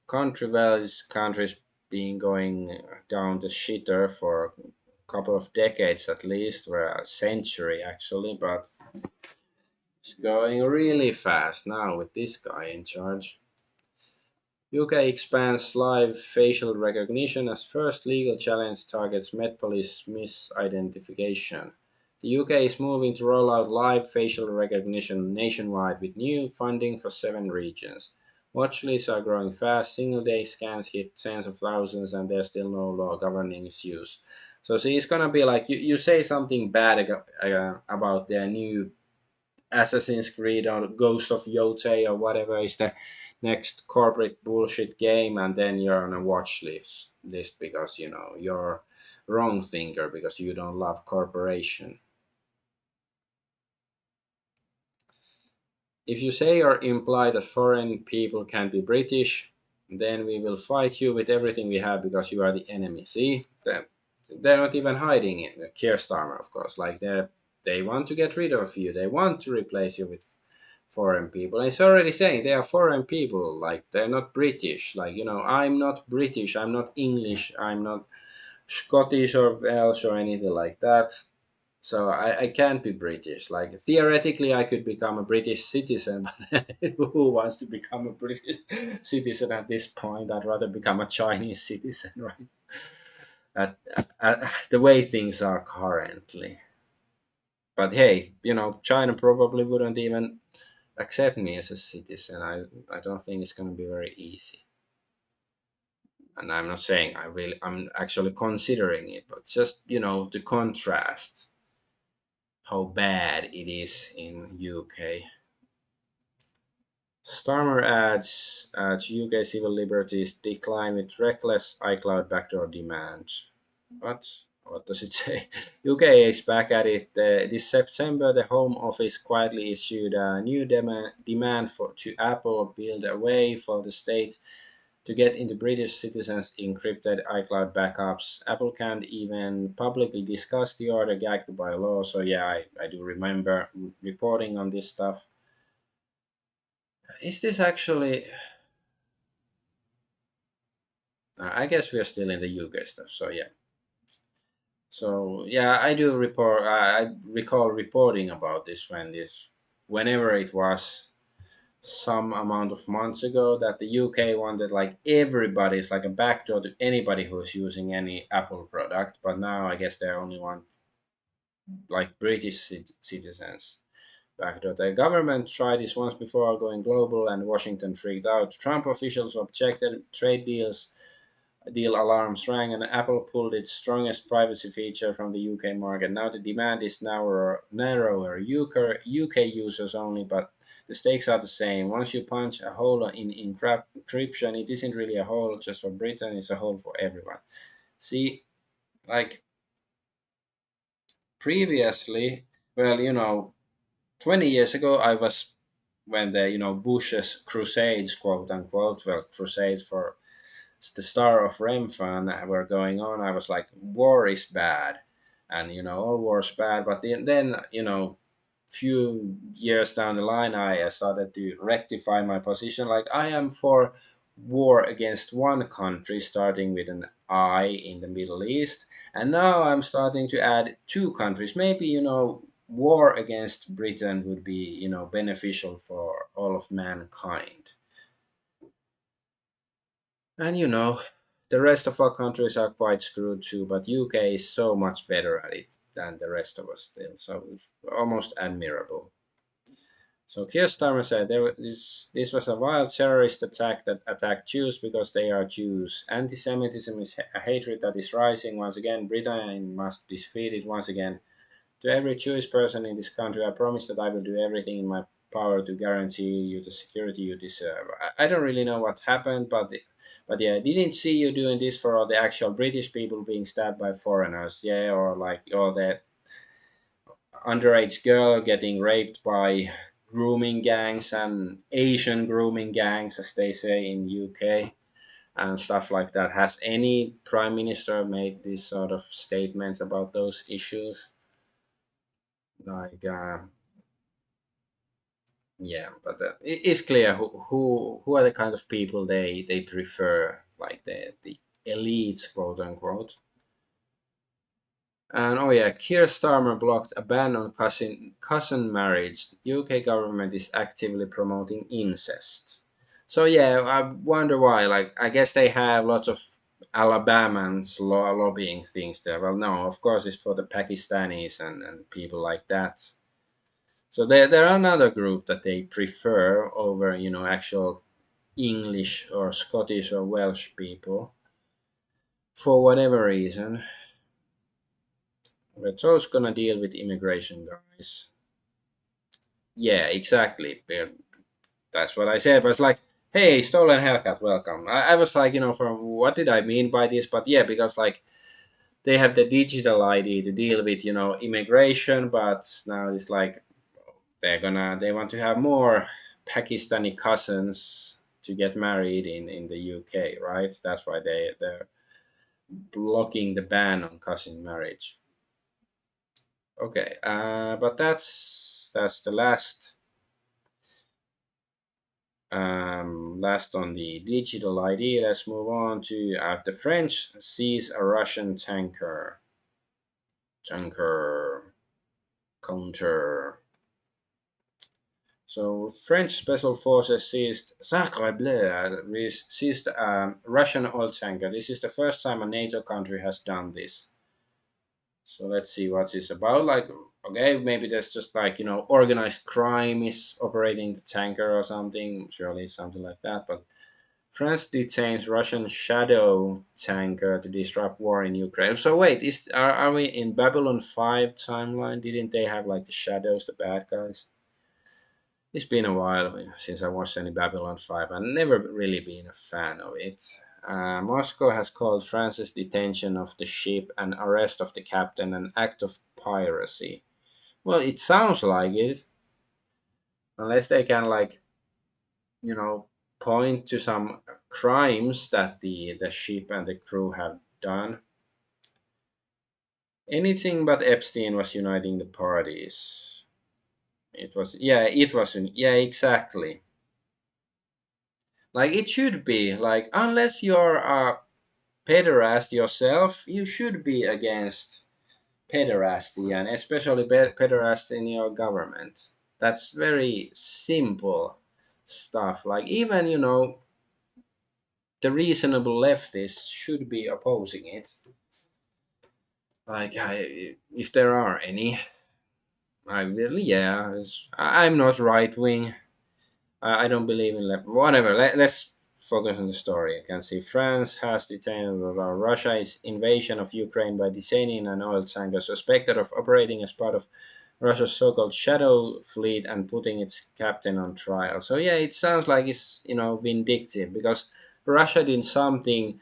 country, well, this country's been going down the shitter for a couple of decades at least, or a century actually, but it's going really fast now with this guy in charge. UK expands live facial recognition as first legal challenge targets Met Police misidentification. The UK is moving to roll out live facial recognition nationwide with new funding for 7 regions. Watch lists are growing fast, single day scans hit tens of thousands, and there's still no law governing its use. So, see, it's gonna be like you say something bad about their new Assassin's Creed or Ghost of Yotei or whatever is the next corporate bullshit game, and then you're on a watch list because you're wrong thinker because you don't love corporation. If you say or imply that foreign people can be British, then we will fight you with everything we have because you are the enemy. See, they're not even hiding it. Keir Starmer, of course, like they want to get rid of you. They want to replace you with foreign people. And it's already saying they are foreign people, like they're not British. Like, I'm not British, I'm not English, I'm not Scottish or Welsh or anything like that. So I can't be British. Like theoretically I could become a British citizen, but who wants to become a British citizen at this point? I'd rather become a Chinese citizen, right? The way things are currently. But hey, China probably wouldn't even accept me as a citizen. I don't think it's going to be very easy. And I'm not saying I'm actually considering it, but just, the contrast how bad it is in UK. Starmer adds UK civil liberties decline with reckless iCloud backdoor demand. What? What does it say? UK is back at it. This September, the Home Office quietly issued a new demand to Apple build a way for the state to get into British citizens' encrypted iCloud backups. Apple can't even publicly discuss the order gagged by law. So yeah, I do remember reporting on this stuff. Is this actually? I guess we're still in the UK stuff. So yeah. So yeah, I do report. I recall reporting about this whenever it was some amount of months ago, that the UK wanted like everybody's like a backdoor to anybody who's using any Apple product. But now I guess they only want like British citizens, backdoor. The government tried this once before going global, and Washington freaked out. Trump officials objected, trade deal alarms rang, and Apple pulled its strongest privacy feature from the UK market. Now the demand is narrower. UK users only, but the stakes are the same. Once you punch a hole in encryption, it isn't really a hole just for Britain, it's a hole for everyone. See, like previously, well, 20 years ago, I was when the Bush's crusades, quote unquote, well, crusades for the star of Remfan were going on. I was like, war is bad, and all war's bad. But then few years down the line, I started to rectify my position. Like I am for war against one country, starting with an I in the Middle East, and now I'm starting to add two countries. Maybe war against Britain would be beneficial for all of mankind. And the rest of our countries are quite screwed too, but UK is so much better at it than the rest of us still. So it's almost admirable. So Keir Starmer said this was a wild terrorist attack that attacked Jews because they are Jews. Anti-Semitism is a hatred that is rising once again. Britain must be defeated once again. To every Jewish person in this country, I promise that I will do everything in my power to guarantee you the security you deserve. I don't really know what happened, but yeah, I didn't see you doing this for all the actual British people being stabbed by foreigners, yeah, or like or the underage girl getting raped by grooming gangs and Asian grooming gangs, as they say in UK and stuff like that. Has any prime minister made these sort of statements about those issues? Like, yeah, but it's clear who are the kind of people they prefer, like the elites, quote unquote. And oh yeah, Keir Starmer blocked a ban on cousin marriage. The UK government is actively promoting incest. So yeah, I wonder why. Like, I guess they have lots of Alabamans lobbying things there. Well, no, of course it's for the Pakistanis and people like that. So there are another group that they prefer over actual English or Scottish or Welsh people for whatever reason. But those gonna deal with immigration guys. Yeah, exactly. That's what I said. But it's like, hey, stolen haircut, welcome. I was like, from what did I mean by this? But yeah, because like they have the digital ID to deal with immigration, but now it's like they want to have more Pakistani cousins to get married in the UK, right? That's why they're blocking the ban on cousin marriage. Okay, but that's the last on the digital ID. Let's move on to the French sees a Russian tanker counter. So French special forces seized Sacre Bleu, seized a Russian oil tanker. This is the first time a NATO country has done this. So let's see what it's about. Like, okay, maybe there's just like organized crime is operating the tanker or something. Surely it's something like that. But France detains Russian shadow tanker to disrupt war in Ukraine. So wait, are we in Babylon 5 timeline? Didn't they have like the shadows, the bad guys? It's been a while since I watched any Babylon 5. I've never really been a fan of it. Moscow has called France's detention of the ship and arrest of the captain an act of piracy. Well, it sounds like it, unless they can, like, you know, point to some crimes that the ship and the crew have done. Anything but Epstein was uniting the parties. Yeah, exactly. Like, it should be, like, unless you're a pederast yourself, you should be against pederasty, and especially pederast in your government. That's very simple stuff. Like, even, the reasonable leftists should be opposing it. Like, if there are any. I really, yeah. I'm not right wing. I don't believe in whatever. Let's focus on the story. I can see France has detained Russia's invasion of Ukraine by detaining an oil tanker suspected of operating as part of Russia's so-called shadow fleet and putting its captain on trial. So yeah, it sounds like it's vindictive because Russia did something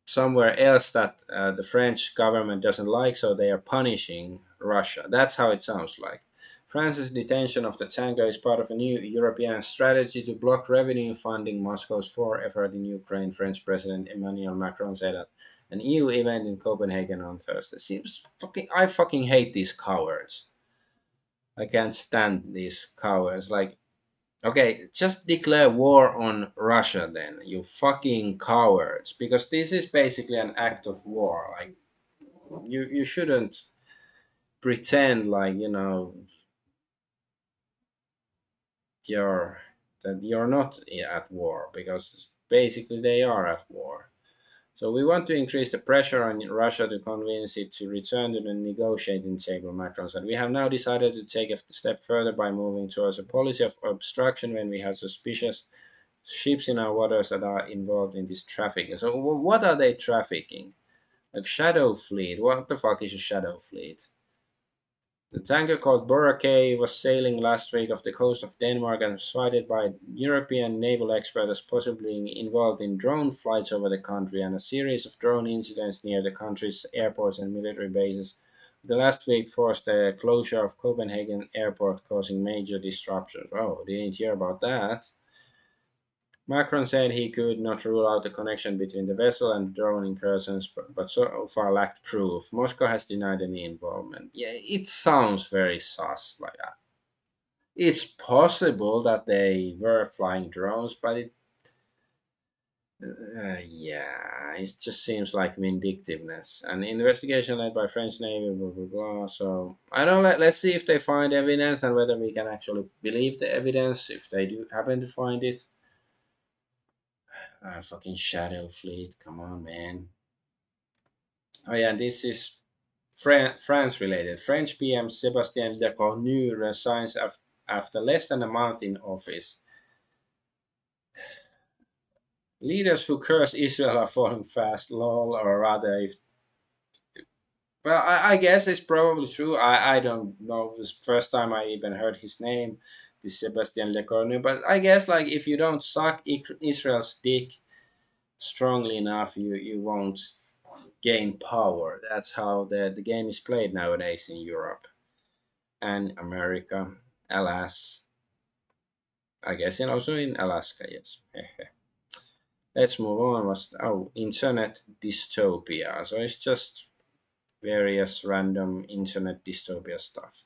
somewhere else that the French government doesn't like, so they are punishing Russia. That's how it sounds like. France's detention of the tanker is part of a new European strategy to block revenue funding Moscow's war effort in Ukraine, French President Emmanuel Macron said at an EU event in Copenhagen on Thursday. Seems fucking. I fucking hate these cowards. I can't stand these cowards. Like, okay, just declare war on Russia then, you fucking cowards, because this is basically an act of war. Like, you shouldn't pretend like you're that you're not at war, because basically they are at war. So we want to increase the pressure on Russia to convince it to return to the negotiating table, Macron said. We have now decided to take a step further by moving towards a policy of obstruction when we have suspicious ships in our waters that are involved in this trafficking. So what are they trafficking? Like shadow fleet? What the fuck is a shadow fleet? The tanker called Boracay was sailing last week off the coast of Denmark and was cited by European naval experts as possibly involved in drone flights over the country and a series of drone incidents near the country's airports and military bases. The last week forced the closure of Copenhagen airport, causing major disruptions. Oh, didn't hear about that. Macron said he could not rule out a connection between the vessel and drone incursions, but so far lacked proof. Moscow has denied any involvement. Yeah, it sounds very sus. Like it's possible that they were flying drones, but yeah, it just seems like vindictiveness. An investigation led by French Navy, blah blah blah. So I don't. Let's see if they find evidence and whether we can actually believe the evidence if they do happen to find it. Fucking Shadow Fleet. Come on, man. Oh yeah, this is France related. French PM Sebastien Lecornu resigns after less than a month in office. Leaders who curse Israel are falling fast, lol, or rather, if well, I guess it's probably true. I don't know. This first time I even heard his name, this Sebastien Lecornu. But I guess like if you don't suck Israel's dick strongly enough, you won't gain power. That's how the game is played nowadays in Europe and America, alas. I guess and also in Alaska, yes. Let's move on. Internet dystopia. So it's just various random internet dystopia stuff.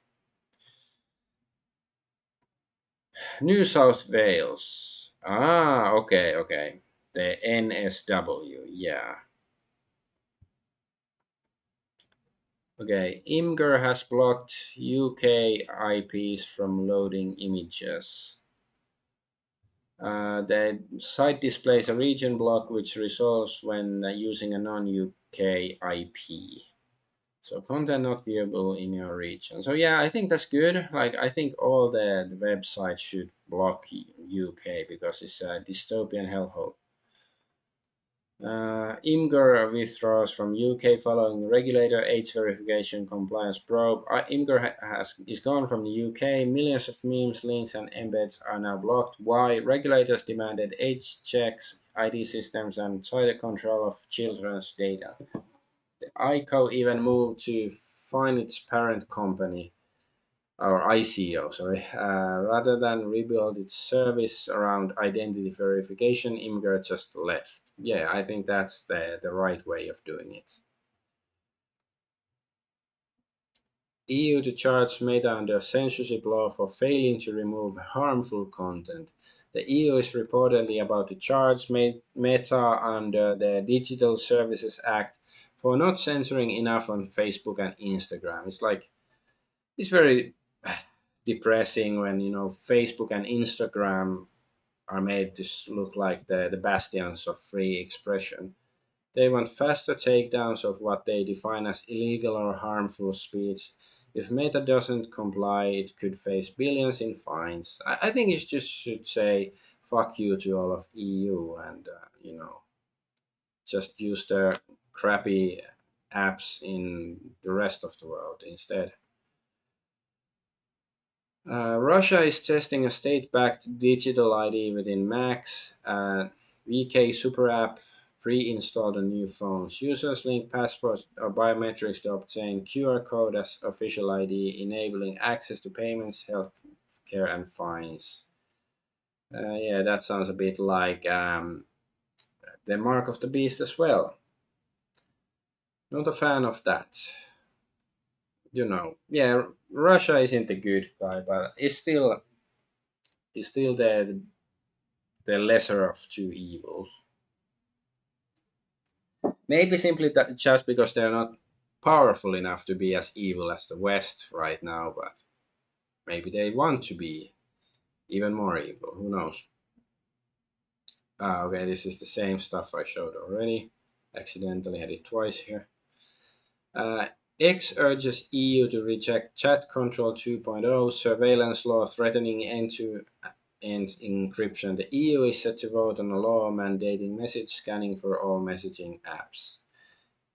New South Wales. Ah, okay, okay. The NSW, yeah. Okay, Imgur has blocked UK IPs from loading images. The site displays a region block which resolves when using a non-UK IP. So content not viewable in your region. So yeah, I think that's good. Like I think all the websites should block UK because it's a dystopian hellhole. Imgur withdraws from UK following regulator age verification compliance probe. Imgur is gone from the UK. Millions of memes, links, and embeds are now blocked. Why? Regulators demanded age checks, ID systems, and tighter control of children's data. The ICO even moved to find its parent company, or ICO, sorry, rather than rebuild its service around identity verification. Imgur just left. Yeah, I think that's the right way of doing it. EU to charge Meta under censorship law for failing to remove harmful content. The EU is reportedly about to charge Meta under the Digital Services Act for not censoring enough on Facebook and Instagram. It's very depressing when Facebook and Instagram are made to look like the bastions of free expression. They want faster takedowns of what they define as illegal or harmful speech. If Meta doesn't comply, it could face billions in fines. I think it just should say fuck you to all of EU and just use their crappy apps in the rest of the world instead. Russia is testing a state-backed digital ID within Macs. VK Super App pre-installed on new phones. Users link passports or biometrics to obtain QR code as official ID, enabling access to payments, healthcare, and fines. Yeah, that sounds a bit like the mark of the beast as well. Not a fan of that. Yeah, Russia isn't a good guy, but it's still the lesser of two evils. Maybe simply that just because they're not powerful enough to be as evil as the West right now, but maybe they want to be even more evil. Who knows? Okay, this is the same stuff I showed already. Accidentally had it twice here. Uh, X urges EU to reject Chat Control 2.0 surveillance law threatening end-to-end encryption. The EU is set to vote on a law mandating message scanning for all messaging apps.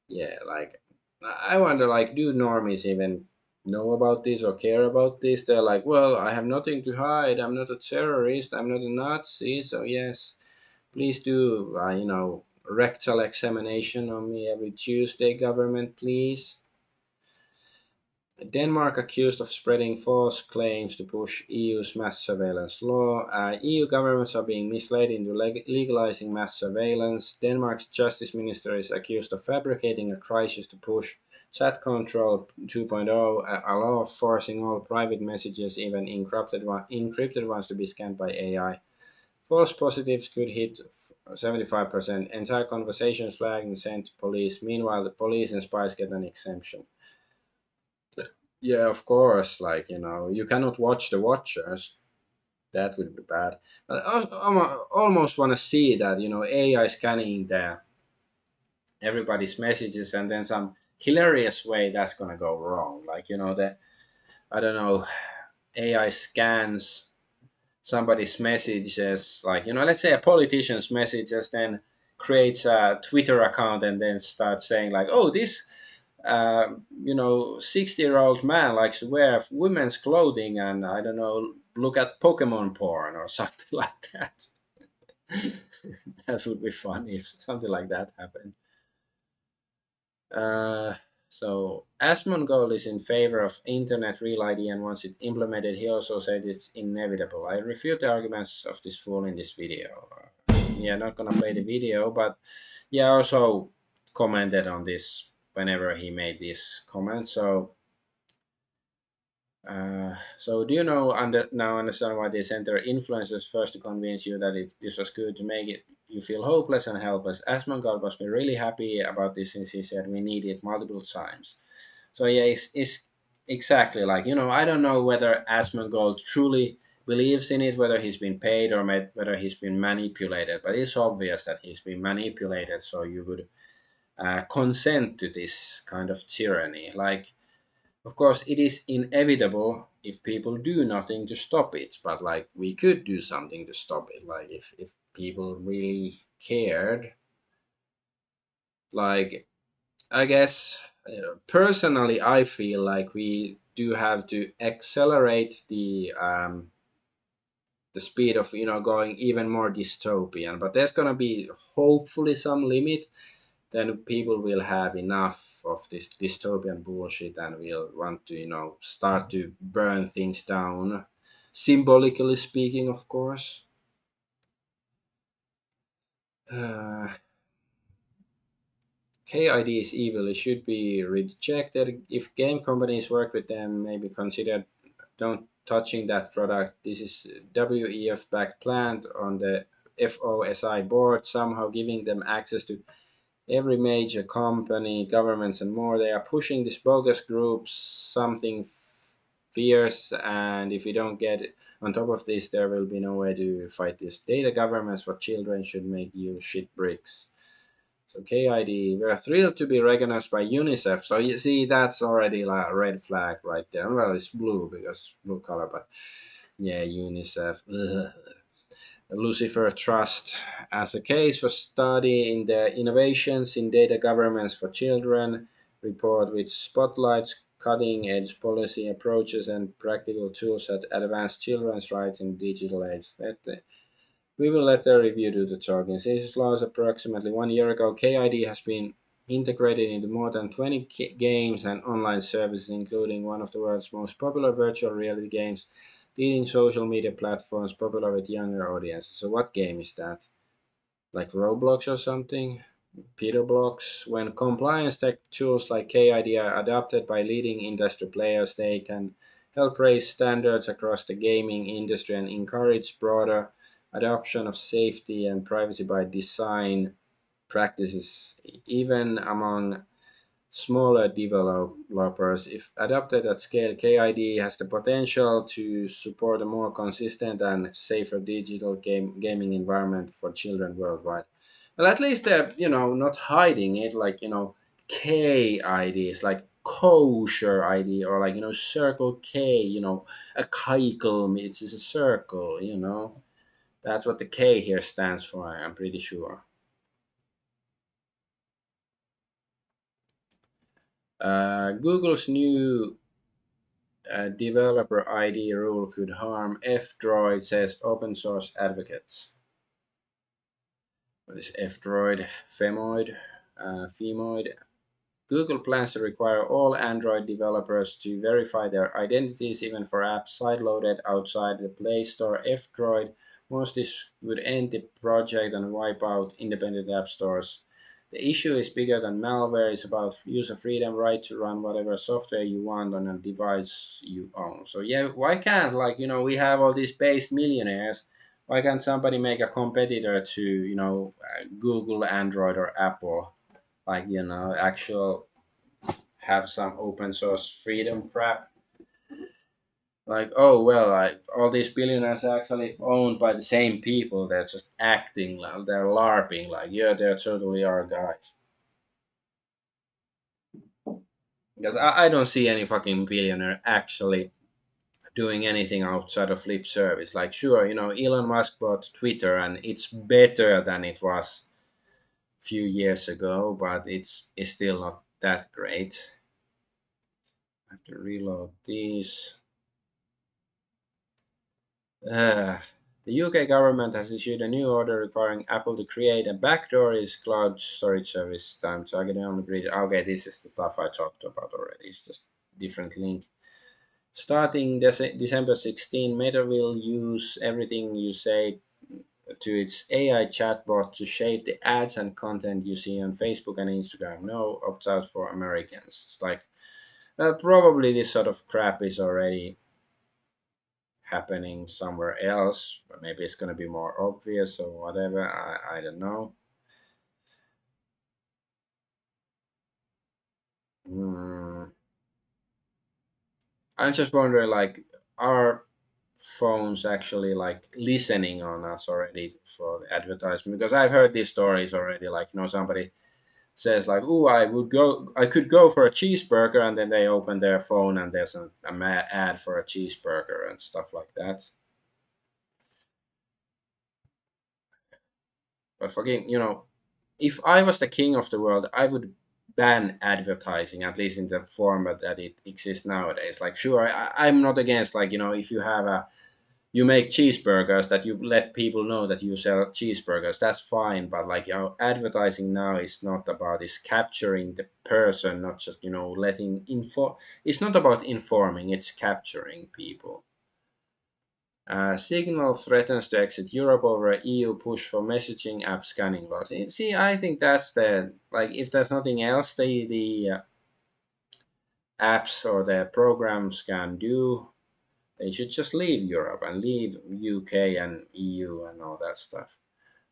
Yeah, like I wonder, like, do normies even know about this or care about this? They're like, well, I have nothing to hide. I'm not a terrorist. I'm not a Nazi. So yes, please do, rectal examination on me every Tuesday, government, please. Denmark accused of spreading false claims to push EU's mass surveillance law. EU governments are being misled into legalizing mass surveillance. Denmark's justice minister is accused of fabricating a crisis to push chat control 2.0, a law forcing all private messages, even encrypted ones, to be scanned by AI. False positives could hit 75%. Entire conversations flagged and sent to police. Meanwhile, the police and spies get an exemption. Yeah, of course. Like, you cannot watch the watchers. That would be bad. But I almost want to see that, AI scanning everybody's messages, and then some hilarious way that's going to go wrong. Like, I don't know, AI scans somebody's messages, like, let's say a politician's messages, then creates a Twitter account and then starts saying like, oh, this 60-year-old man likes to wear women's clothing and, I don't know, look at Pokemon porn or something like that. That would be funny if something like that happened. uh, so Asmongold is in favor of internet real ID and wants it implemented. He also said it's inevitable. I refute the arguments of this fool in this video. Yeah, not gonna play the video, but yeah, I also commented on this whenever he made this comment. So do you now understand why they sent their influencers first to convince you that this was good, to make it you feel hopeless and helpless? Asmongold must be really happy about this since he said we need it multiple times. So yeah, it's exactly like, I don't know whether Asmongold truly believes in it, whether he's been paid or whether he's been manipulated. But it's obvious that he's been manipulated. So you would consent to this kind of tyranny. Like, of course, it is inevitable if people do nothing to stop it. But like, we could do something to stop it. Like, if people really cared, like, I guess personally, I feel like we do have to accelerate the speed of going even more dystopian. But there's gonna be hopefully some limit. Then people will have enough of this dystopian bullshit and will want to start to burn things down. Symbolically speaking, of course. Uh, KID is evil. It should be rejected. If game companies work with them, maybe consider don't touching that product. This is WEF backed plant on the FOSI board, somehow giving them access to every major company, governments, and more. They are pushing this bogus group something fierce, and if you don't get it on top of this, there will be no way to fight this. Data governments for children should make you shit bricks. So KID, we're thrilled to be recognized by UNICEF. So you see, that's already like a red flag right there. Well, it's blue because blue color, but yeah, UNICEF. Ugh. Lucifer Trust as a case for study in the innovations in data governance for children report, which spotlights cutting edge policy approaches and practical tools that advance children's rights in digital age. We will let the review do the talking. Since its launch approximately 1 year ago, KID has been integrated into more than 20 games and online services, including one of the world's most popular virtual reality games, leading social media platforms popular with younger audiences. So, what game is that? Like Roblox or something? Peter Blocks. When compliance tech tools like KID are adopted by leading industry players, they can help raise standards across the gaming industry and encourage broader adoption of safety and privacy by design practices, even among smaller developers. If adopted at scale, KID has the potential to support a more consistent and safer digital gaming environment for children worldwide. Well, at least they're, not hiding it, like, KID is like kosher ID, or like, circle K, a keikel, it's just a circle. That's what the K here stands for, I'm pretty sure. Google's new developer ID rule could harm F-Droid, says open source advocates. What is F-Droid? Femoid. Google plans to require all Android developers to verify their identities even for apps sideloaded outside the Play Store. F-Droid wants this would end the project and wipe out independent app stores. The issue is bigger than malware. It's about user freedom, right to run whatever software you want on a device you own. So yeah, why can't, like, we have all these based millionaires. Why can't somebody make a competitor to, Google, Android, or Apple? Like, actual have some open source freedom crap. Like, oh well, all these billionaires are actually owned by the same people. They're just acting like they're larping, like, yeah, they're totally our guys. Because I don't see any fucking billionaire actually doing anything outside of lip service. Like, sure, Elon Musk bought Twitter and it's better than it was a few years ago, but it's still not that great. I have to reload these. The UK government has issued a new order requiring Apple to create a backdoor is cloud storage service time targeting on the grid. Okay, this is the stuff I talked about already. It's just different link. Starting December 16, Meta will use everything you say to its AI chatbot to shape the ads and content you see on Facebook and Instagram. No opt out for Americans. It's like, probably this sort of crap is already happening somewhere else, but maybe it's going to be more obvious or whatever. I don't know. Hmm. I'm just wondering, like, are phones actually like listening on us already for the advertisement? Because I've heard these stories already. Like, somebody says like, "Oh, I could go for a cheeseburger," and then they open their phone and there's a ad for a cheeseburger and stuff like that. But fucking, if I was the king of the world, I would ban advertising, at least in the format that it exists nowadays. Like, sure, I'm not against, like, if you have you make cheeseburgers, that you let people know that you sell cheeseburgers, that's fine. But like, advertising now is not about, is capturing the person, not just, letting info. It's not about informing, it's capturing people. Signal threatens to exit Europe over EU push for messaging app scanning laws. See, I think that's the, like, if there's nothing else the apps or the programs can do, they should just leave Europe and leave UK and EU and all that stuff.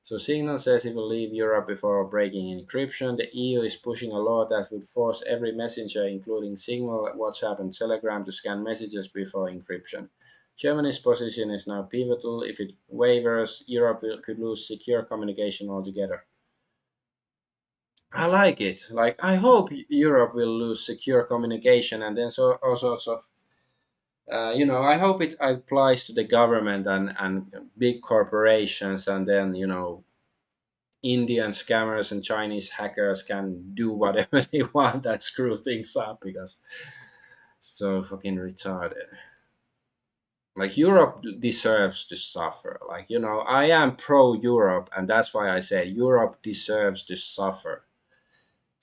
So Signal says it will leave Europe before breaking encryption. The EU is pushing a law that would force every messenger, including Signal, WhatsApp, and Telegram, to scan messages before encryption. Germany's position is now pivotal. If it wavers, Europe could lose secure communication altogether. I like it. Like, I hope Europe will lose secure communication, and then so all sorts of I hope it applies to the government and big corporations, and then Indian scammers and Chinese hackers can do whatever they want and screw things up, because so fucking retarded. Like, Europe deserves to suffer. Like, I am pro Europe, and that's why I say Europe deserves to suffer.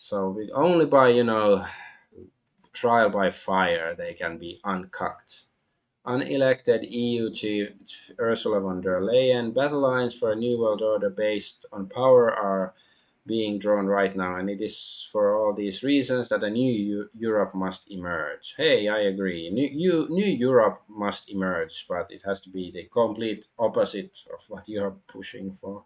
So only by trial by fire they can be uncucked. Unelected EU chief Ursula von der Leyen, battle lines for a new world order based on power are being drawn right now, and it is for all these reasons that a new Europe must emerge. Hey, I agree. New Europe must emerge, but it has to be the complete opposite of what you're pushing for.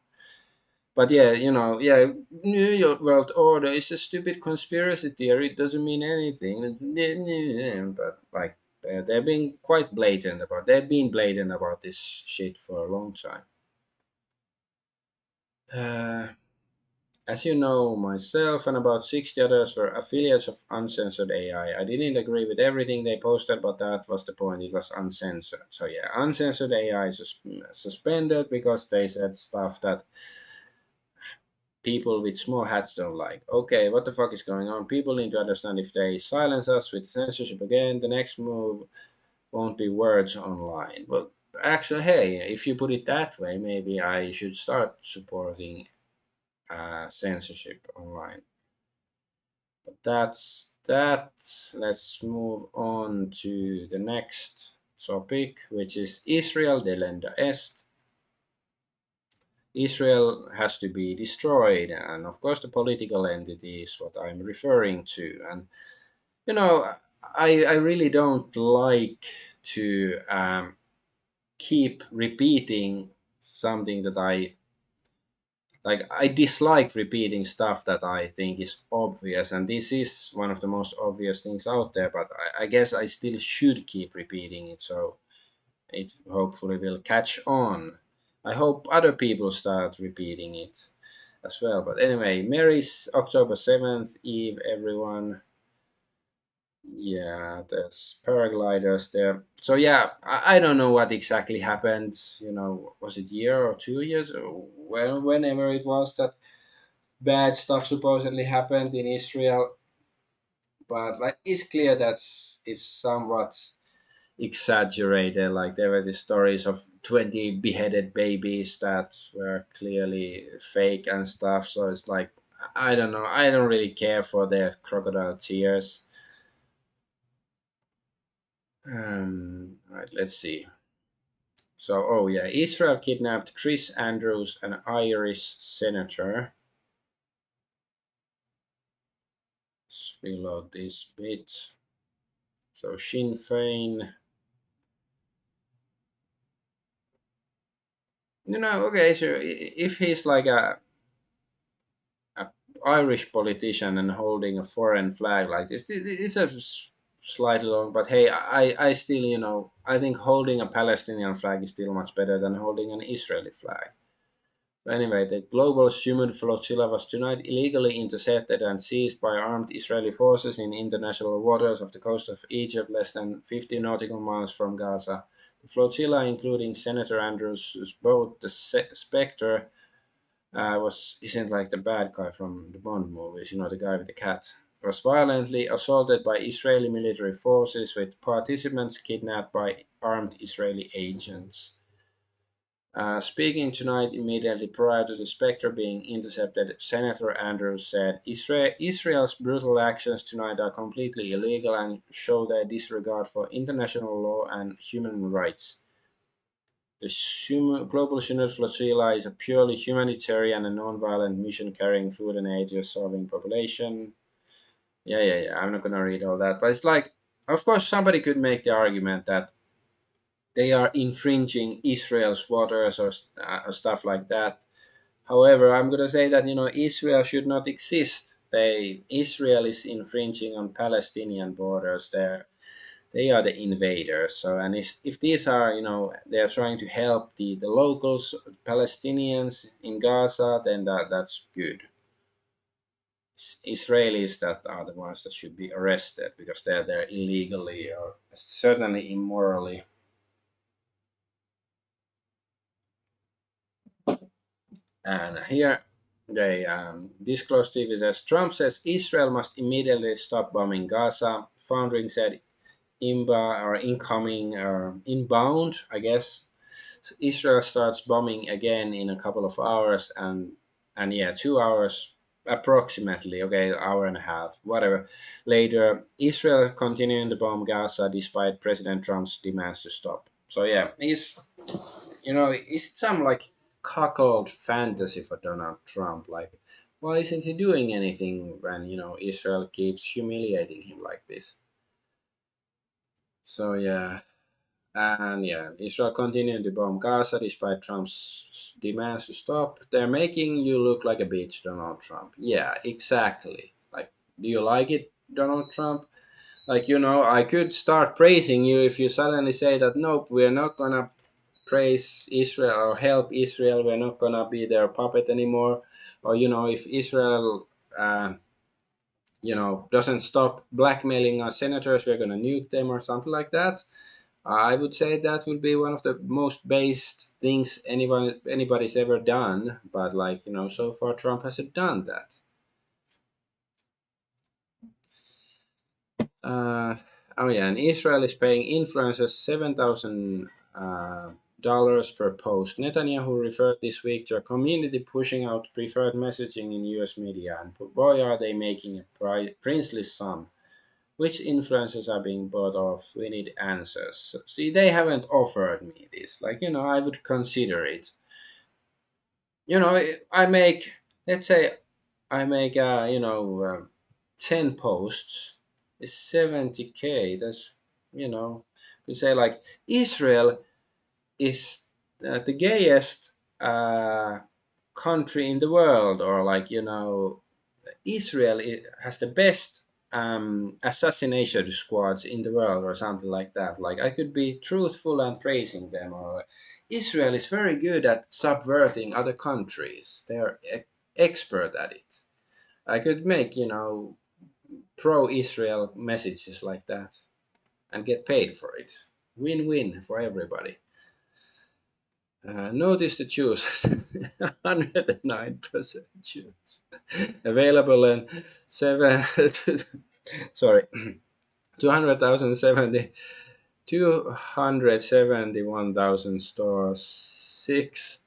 But yeah, New York World Order is a stupid conspiracy theory. It doesn't mean anything. But like, they're being quite blatant about. They've been blatant about this shit for a long time. Uh, as you know, myself and about 60 others were affiliates of Uncensored AI. I didn't agree with everything they posted, but that was the point. It was uncensored. So yeah, Uncensored AI is suspended because they said stuff that people with small hats don't like. Okay, what the fuck is going on? People need to understand, if they silence us with censorship again, the next move won't be words online. Well, actually, hey, if you put it that way, maybe I should start supporting censorship online. But that's that. Let's move on to the next topic, which is Israel de Länder Est. Israel has to be destroyed, and of course, the political entity is what I'm referring to. And you know, I really don't like to keep repeating something that I like. I dislike repeating stuff that I think is obvious, and this is one of the most obvious things out there. But I guess I still should keep repeating it, so it hopefully will catch on. I hope other people start repeating it as well. But anyway, Mary's October 7th Eve, everyone. Yeah, there's paragliders there. So yeah, I don't know what exactly happened. Was it year or 2 years, or whenever it was that bad stuff supposedly happened in Israel. But like, it's clear that it's somewhat exaggerated. Like, there were the stories of 20 beheaded babies that were clearly fake and stuff. So it's like, I don't know. I don't really care for their crocodile tears. Right, let's see. So, oh yeah, Israel kidnapped Chris Andrews, an Irish senator. Let's reload this bit. So Sinn Féin. Okay, so if he's like a Irish politician and holding a foreign flag like this, it's a slightly long. But hey, I still, I think holding a Palestinian flag is still much better than holding an Israeli flag. But anyway, the global Sumud flotilla was tonight illegally intercepted and seized by armed Israeli forces in international waters off the coast of Egypt, less than 50 nautical miles from Gaza. The flotilla, including Senator Andrews' boat, the Spectre, isn't like the bad guy from the Bond movies, the guy with the cat, was violently assaulted by Israeli military forces, with participants kidnapped by armed Israeli agents. Speaking tonight, immediately prior to the Spectre being intercepted, Senator Andrews said, Israel's brutal actions tonight are completely illegal and show their disregard for international law and human rights. The Global Chinook Flotilla is a purely humanitarian and non-violent mission carrying food and aid to a starving population. Yeah. I'm not gonna read all that, but it's like, of course, somebody could make the argument that they are infringing Israel's waters, or stuff like that. However, I'm gonna say that Israel should not exist. Israel is infringing on Palestinian borders. They are the invaders. So, and if these are, they are trying to help the locals, Palestinians in Gaza, then that's good. Israelis that are the ones that should be arrested because they're there illegally or certainly immorally. And here they disclosed TV says Trump says Israel must immediately stop bombing Gaza. Foundering said incoming or inbound, I guess. Israel starts bombing again in a couple of hours, and yeah, 2 hours approximately, okay, hour and a half, whatever. Later, Israel continuing to bomb Gaza despite President Trump's demands to stop. So yeah, it's some like cuckold fantasy for Donald Trump. Like, why isn't he doing anything when Israel keeps humiliating him like this? So yeah, and yeah, Israel continuing to bomb Gaza despite Trump's demands to stop. They're making you look like a bitch, Donald Trump. Yeah, exactly. Like, do you like it, Donald Trump? Like, I could start praising you if you suddenly say that, nope, we're not gonna praise Israel or help Israel, we're not gonna be their puppet anymore. Or, if Israel, doesn't stop blackmailing our senators, we're gonna nuke them or something like that. I would say that would be one of the most based things anybody's ever done. But like so far Trump hasn't done that. Uh, oh yeah, and Israel is paying influencers $7,000 per post. Netanyahu referred this week to a community pushing out preferred messaging in U.S. media, and boy, are they making a princely sum. Which influencers are being bought off? We need answers. See, they haven't offered me this. Like, I would consider it. I make, let's say, I make, 10 posts. It's 70K. That's, you say, like, Israel is the gayest country in the world, or like, Israel has the best assassination squads in the world, or something like that. Like, I could be truthful and praising them, or Israel is very good at subverting other countries. They're expert at it. I could make, pro-Israel messages like that and get paid for it. Win-win for everybody. Notice the Jews, 109% Jews. Available in seven, sorry, 200,070, 271,000 stores, 6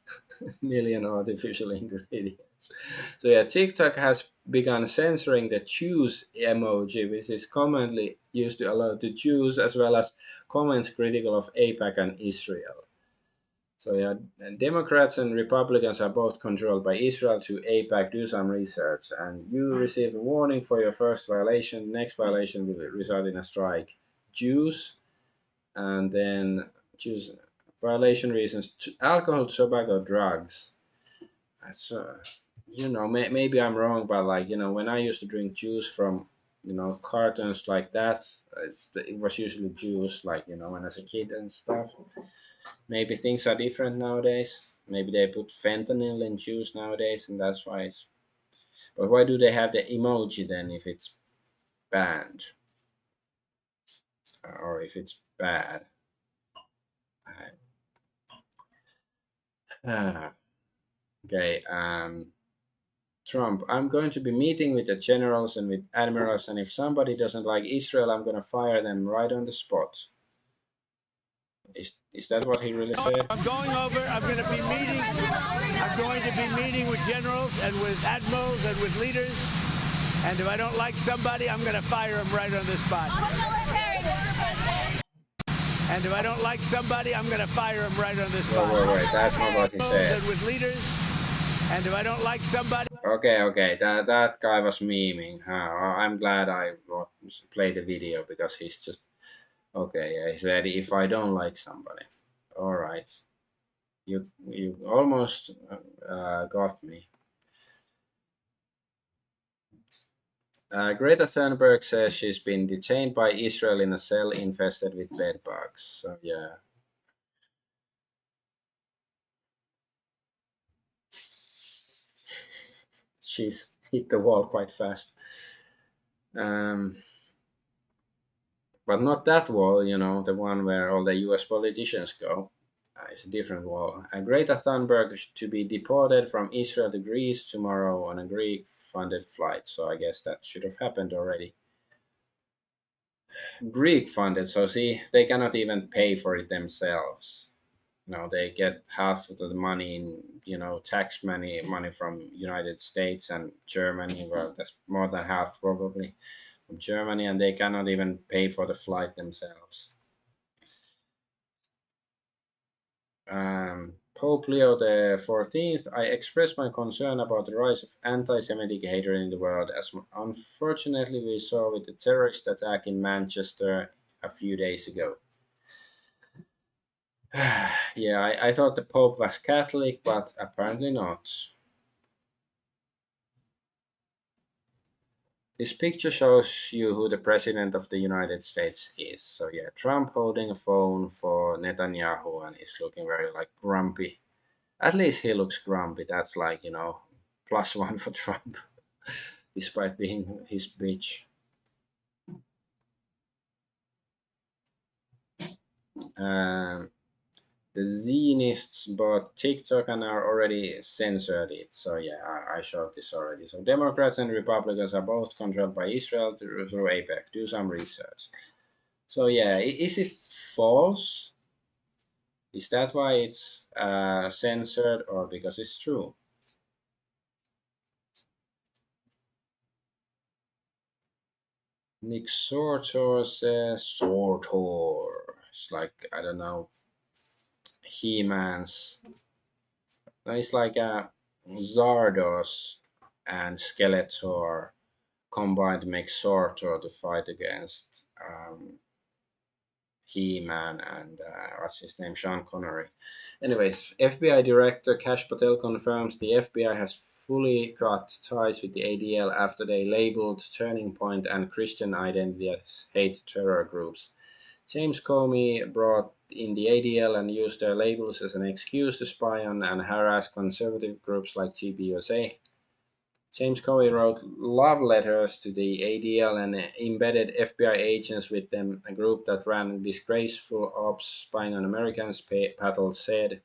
million artificial ingredients. So yeah, TikTok has begun censoring the choose emoji, which is commonly used to allow to choose, as well as comments critical of APAC and Israel. So yeah, and Democrats and Republicans are both controlled by Israel. To APAC, do some research, and you received a warning for your first violation. Next violation will result in a strike. Jews, and then choose violation reasons: alcohol, tobacco, drugs. So, maybe I'm wrong, but like when I used to drink juice from cartons like that, it was usually juice, like when I was a kid and stuff. Maybe things are different nowadays. Maybe they put fentanyl in juice nowadays, and that's why it's. But why do they have the emoji then if it's banned or if it's bad? Ah, okay. Trump. I'm going to be meeting with the generals and with admirals, and if somebody doesn't like Israel, I'm going to fire them right on the spot. Is that what he really said? I'm going over. I'm going to be meeting. I'm going to be meeting with generals and with admirals and with leaders. And if I don't like somebody, I'm going to fire them right on the spot. And if I don't like somebody, I'm going to fire them right on the spot. Wait. That's not what he said. And with leaders. And if I don't like somebody. Okay. That guy was memeing. I'm glad I played the video because he's just okay. He said if I don't like somebody, all right. You almost got me. Greta Thunberg says she's been detained by Israel in a cell infested with bedbugs. So yeah, she's hit the wall quite fast. Um, but not that wall, the one where all the US politicians go. It's a different wall. Greta Thunberg to be deported from Israel to Greece tomorrow on a Greek funded flight. So I guess that should have happened already. Greek funded, so see, they cannot even pay for it themselves. They get half of the money in, tax money from United States and Germany. Well, that's more than half probably from Germany, and they cannot even pay for the flight themselves. Pope Leo the 14th, I expressed my concern about the rise of anti-Semitic hatred in the world, as unfortunately we saw with the terrorist attack in Manchester a few days ago. Yeah, I thought the Pope was Catholic, but apparently not. This picture shows you who the President of the United States is. So yeah, Trump holding a phone for Netanyahu, and he's looking very like grumpy. At least he looks grumpy. That's like, +1 for Trump, despite being his bitch. Um, the Zionists bought TikTok and are already censored it. So yeah, I showed this already. So Democrats and Republicans are both controlled by Israel through APEC. Do some research. So yeah, is it false? Is that why it's censored, or because it's true? Nick Sortor says Sortor. It's like, I don't know, He-Man's. No, it's like a Zardos and Skeletor combined to make Sortor to fight against He-Man and what's his name, Sean Connery. Anyways, FBI Director Kash Patel confirms the FBI has fully cut ties with the ADL after they labeled Turning Point and Christian Identity as hate terror groups. James Comey brought in the ADL and used their labels as an excuse to spy on and harass conservative groups like TPUSA. James Comey wrote love letters to the ADL and embedded FBI agents with them, a group that ran disgraceful ops spying on Americans, Patel said.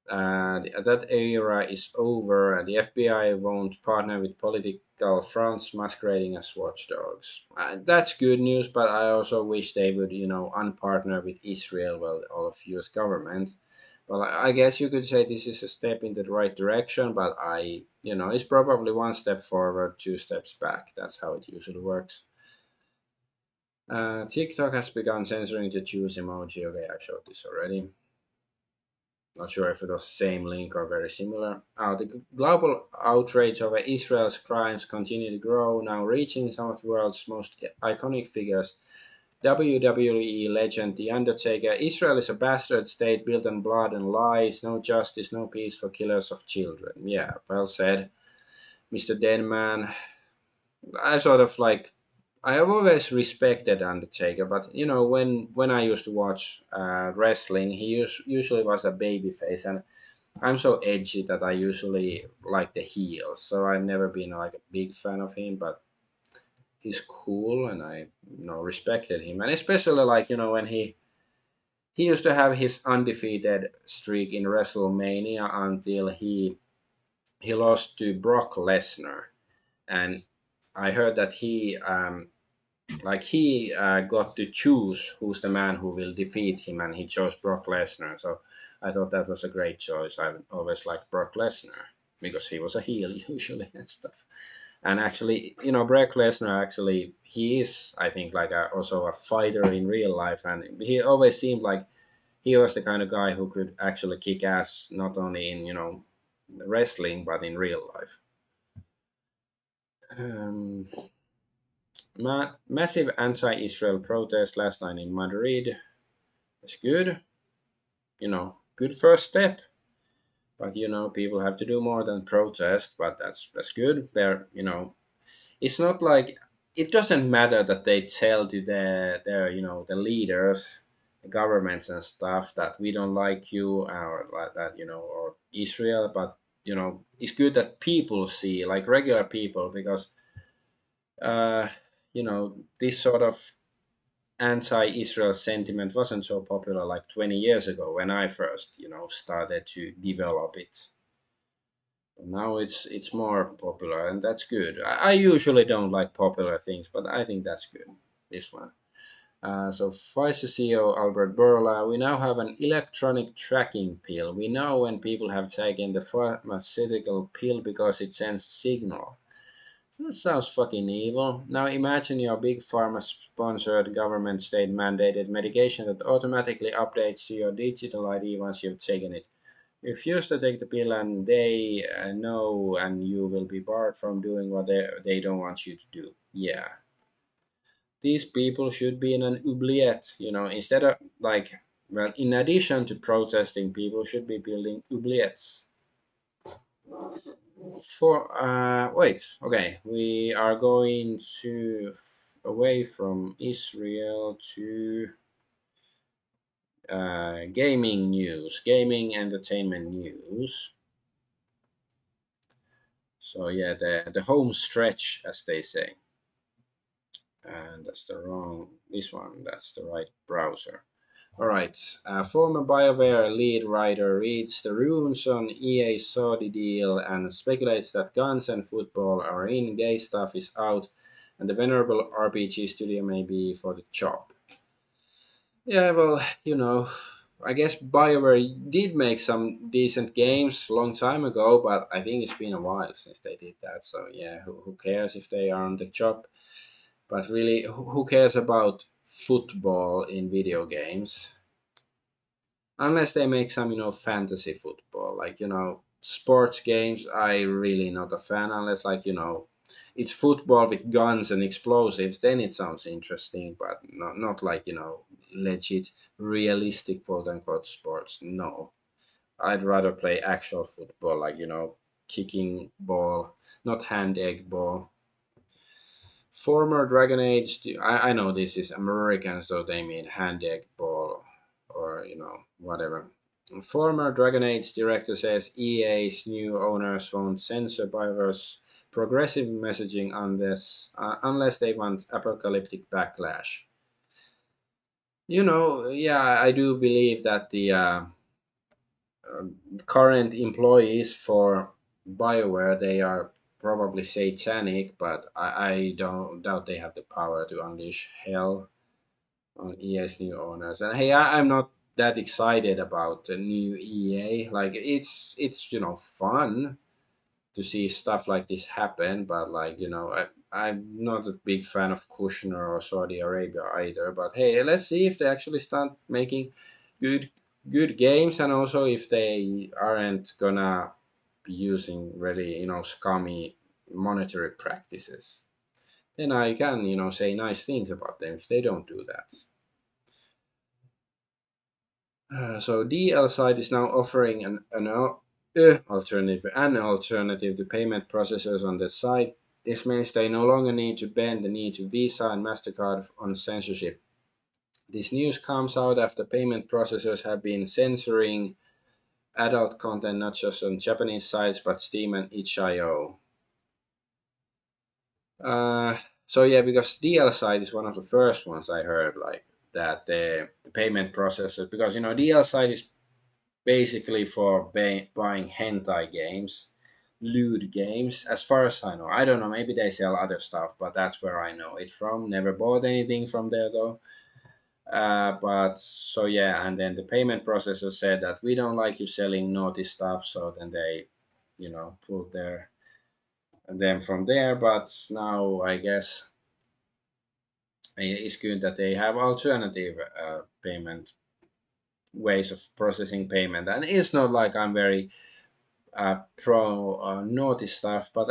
That era is over. The FBI won't partner with political fronts masquerading as watchdogs. That's good news, but I also wish they would, unpartner with Israel, well, all of U.S. government. Well, I guess you could say this is a step in the right direction, but it's probably one step forward, two steps back. That's how it usually works. TikTok has begun censoring the Jews emoji. Okay, I showed this already. Not sure if it was same link or very similar. The global outrage over Israel's crimes continue to grow, now reaching some of the world's most iconic figures. WWE legend The Undertaker. Israel is a bastard state built on blood and lies. No justice, no peace for killers of children. Yeah, well said, Mr. Denman. I sort of like. I have always respected Undertaker, but when I used to watch wrestling, he usually was a babyface, and I'm so edgy that I usually like the heels. So I've never been like a big fan of him, but he's cool, and I respected him, and especially like when he used to have his undefeated streak in WrestleMania until he lost to Brock Lesnar, and I heard that he got to choose who's the man who will defeat him, and he chose Brock Lesnar. So I thought that was a great choice. I've always liked Brock Lesnar because he was a heel usually and stuff. And actually, Brock Lesnar actually he is, I think, like also a fighter in real life, and he always seemed like he was the kind of guy who could actually kick ass not only in wrestling but in real life. Um, Massive anti-Israel protest last night in Madrid. That's good. Good first step. But people have to do more than protest. But that's good. It's not like it doesn't matter that they tell to their the leaders, the governments and stuff that we don't like you or like that or Israel. But it's good that people see, like regular people, because uh, this sort of anti-Israel sentiment wasn't so popular like 20 years ago when I first, started to develop it. Now it's more popular, and that's good. I usually don't like popular things, but I think that's good. This one. So Pfizer CEO Albert Bourla, we now have an electronic tracking pill. We know when people have taken the pharmaceutical pill because it sends signal. So that sounds fucking evil. Now imagine your big pharma sponsored government state mandated medication that automatically updates to your digital ID once you've taken it. Refuse to take the pill and they know, and you will be barred from doing what they don't want you to do. Yeah. These people should be in an oubliette, instead of like, well, in addition to protesting, people should be building oubliettes. Wait, okay, we are going to away from Israel to gaming news, gaming entertainment news. So yeah, the home stretch, as they say, and that's the wrong. This one, that's the right browser. All right. Former BioWare lead writer reads the runes on EA's Saudi deal and speculates that guns and football are in, gay stuff is out, and the venerable RPG studio may be for the job. Yeah, well, I guess BioWare did make some decent games long time ago, but I think it's been a while since they did that. So yeah, who cares if they are on the job? But really, who cares about football in video games? Unless they make some fantasy football, like sports games. I really not a fan unless, like, it's football with guns and explosives, then it sounds interesting, but not like legit realistic quote unquote sports. No, I'd rather play actual football, like kicking ball, not hand egg ball. Former Dragon Age, I know this is American, so they mean hand egg ball or, whatever. Former Dragon Age director says EA's new owners won't censor BioWare's progressive messaging unless they want apocalyptic backlash. Yeah, I do believe that the current employees for BioWare, they are probably satanic, but I don't doubt they have the power to unleash hell on EA's new owners. And hey, I'm not that excited about the new EA. Like it's fun to see stuff like this happen, but like I'm not a big fan of Kushner or Saudi Arabia either. But hey, let's see if they actually start making good good games, and also if they aren't gonna be using really scummy monetary practices. Then I can say nice things about them if they don't do that. So DL side is now offering an alternative to payment processors on the site. This means they no longer need to bend the knee to Visa and Mastercard on censorship. This news comes out after payment processors have been censoring adult content not just on Japanese sites but Steam and itch.io. Uh, so yeah, because DL side is one of the first ones I heard, like that the payment processors, because DL side is basically for buying hentai games, lewd games. As far as I know, I don't know. Maybe they sell other stuff, but that's where I know it from. Never bought anything from there though. But so yeah, and then the payment processor said that we don't like you selling naughty stuff. So then they, pulled them from there. But now I guess it's good that they have alternative payment ways of processing payment, and it's not like I'm very pro naughty stuff, but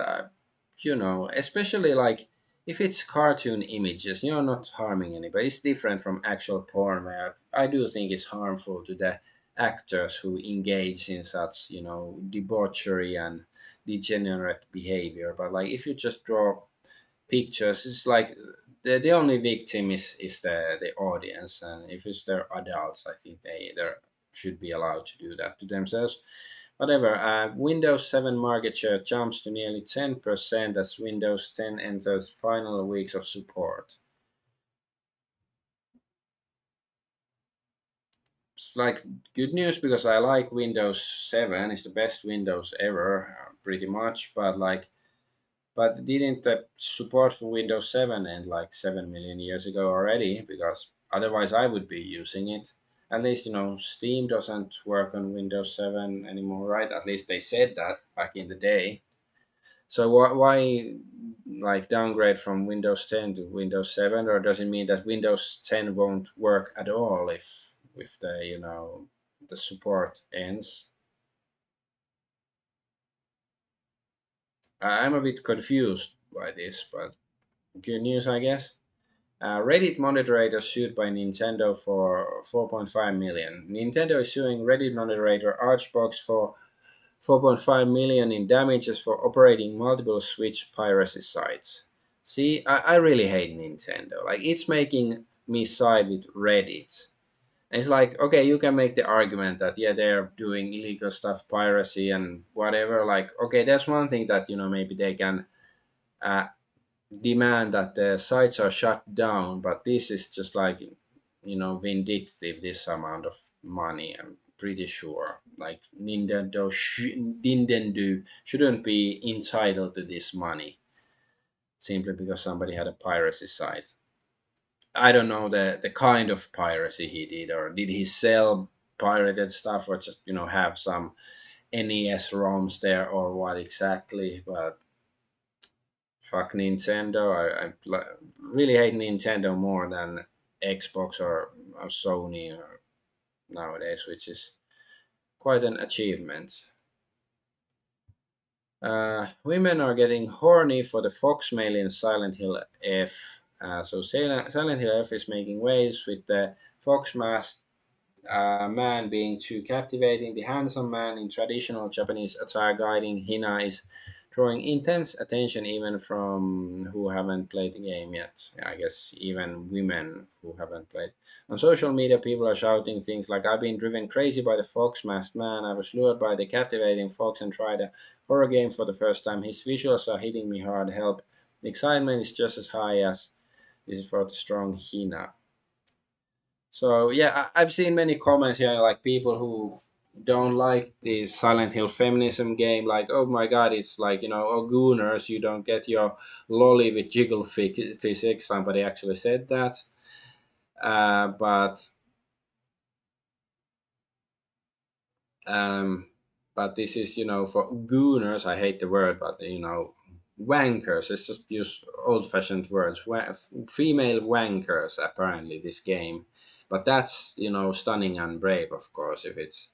especially like if it's cartoon images, you're not harming anybody. It's different from actual porn, where I do think it's harmful to the actors who engage in such debauchery and degenerate behavior. But like if you just draw pictures, it's like the only victim is the audience, and if it's their adults, I think they're should be allowed to do that to themselves. Whatever. Windows 7 market share jumps to nearly 10% as Windows 10 enters final weeks of support. It's like good news because I like Windows 7. It's the best Windows ever, pretty much. But didn't the support for Windows 7 end like 7 million years ago already? Because otherwise I would be using it. At least, Steam doesn't work on Windows 7 anymore, right? At least they said that back in the day. So why like downgrade from Windows 10 to Windows 7, or does it mean that Windows 10 won't work at all if the the support ends? I'm a bit confused by this, but good news, I guess. Reddit moderator sued by Nintendo for 4.5 million. Nintendo is suing Reddit moderator Archbox for 4.5 million in damages for operating multiple Switch piracy sites. See, I really hate Nintendo. Like, it's making me side with Reddit. And it's like, okay, you can make the argument that, yeah, they're doing illegal stuff, piracy and whatever. Like, okay, that's one thing that, maybe they can uh, demand that the sites are shut down, but this is just like, vindictive, this amount of money. I'm pretty sure. Like, Nintendo shouldn't be entitled to this money simply because somebody had a piracy site. I don't know the kind of piracy he did, or did he sell pirated stuff, or just have some NES ROMs there, or what exactly. But fuck Nintendo. I really hate Nintendo more than Xbox or Sony or nowadays, which is quite an achievement. Women are getting horny for the Foxmail in Silent Hill F. Silent Hill F is making waves with the Fox mask man being too captivating. The handsome man in traditional Japanese attire guiding Hina is drawing intense attention even from who haven't played the game yet. I guess even women who haven't played. On social media, people are shouting things like, I've been driven crazy by the fox masked man. I was lured by the captivating fox and tried a horror game for the first time. His visuals are hitting me hard. Help. The excitement is just as high as this is for the strong Hina. So yeah, I've seen many comments here, like people who don't like the Silent Hill feminism game, like, oh my god, it's like, oh gooners, you don't get your lolly with jiggle physics. Somebody actually said that. But um, but this is, for gooners. I hate the word, but wankers. Let's just use old-fashioned words. Female wankers, apparently, this game. But that's, stunning and brave, of course. If it's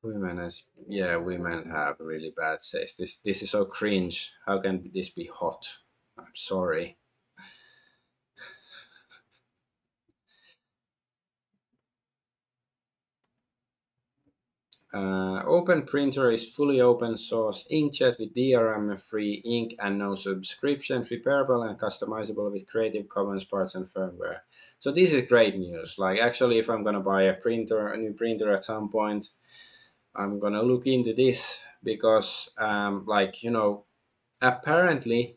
women, as yeah, women have really bad sex. This is so cringe. How can this be hot? I'm sorry. Open Printer is fully open source inkjet with DRM-free ink and no subscription, repairable and customizable with Creative Commons parts and firmware. So this is great news. Like, actually, if I'm gonna buy a new printer at some point, I'm gonna look into this because, apparently,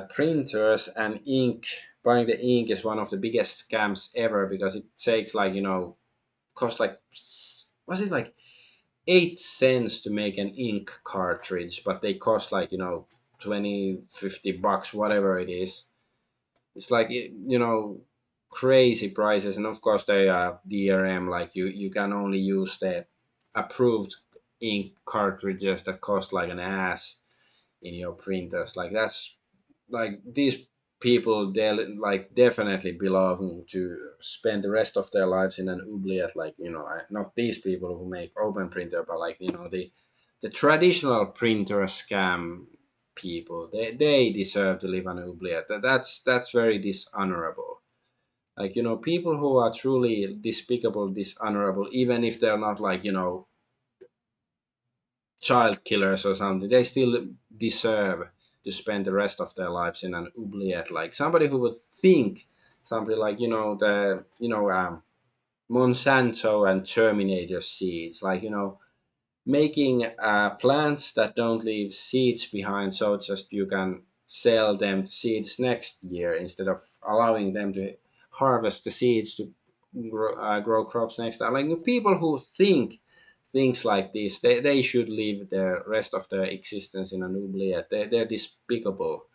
printers and ink, buying the ink is one of the biggest scams ever because it takes like, cost like, was it like 8 cents to make an ink cartridge, but they cost like, 20-50 bucks, whatever it is. It's like, crazy prices. And of course they are DRM, like you can only use the approved ink cartridges that cost like an ass in your printers. Like, that's like, these people, they like definitely belong to spend the rest of their lives in an oubliette. Like, not these people who make open printer, but like, the traditional printer scam people, they deserve to live on oubliette. That's very dishonorable. Like, people who are truly despicable, dishonorable, even if they're not like, child killers or something, they still deserve to spend the rest of their lives in an oubliette. Like, somebody who would think something like, Monsanto and Terminator seeds, like making plants that don't leave seeds behind, so just you can sell them seeds next year instead of allowing them to harvest the seeds to grow crops next time. Like people who think things like this, they should live the rest of their existence in an oubliette. They're despicable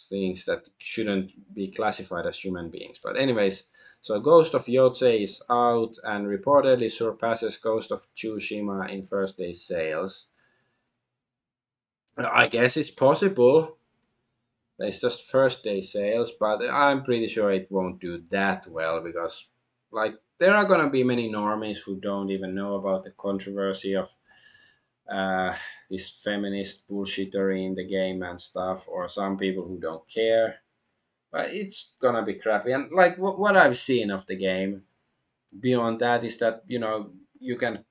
things that shouldn't be classified as human beings. But anyways, so Ghost of Yotei is out and reportedly surpasses Ghost of Tsushima in first day sales. I guess it's possible. It's just first day sales, but I'm pretty sure it won't do that well because, like, there are gonna be many normies who don't even know about the controversy of uh, this feminist bullshittery in the game and stuff, or some people who don't care. But it's gonna be crappy. And like what I've seen of the game, beyond that is that you can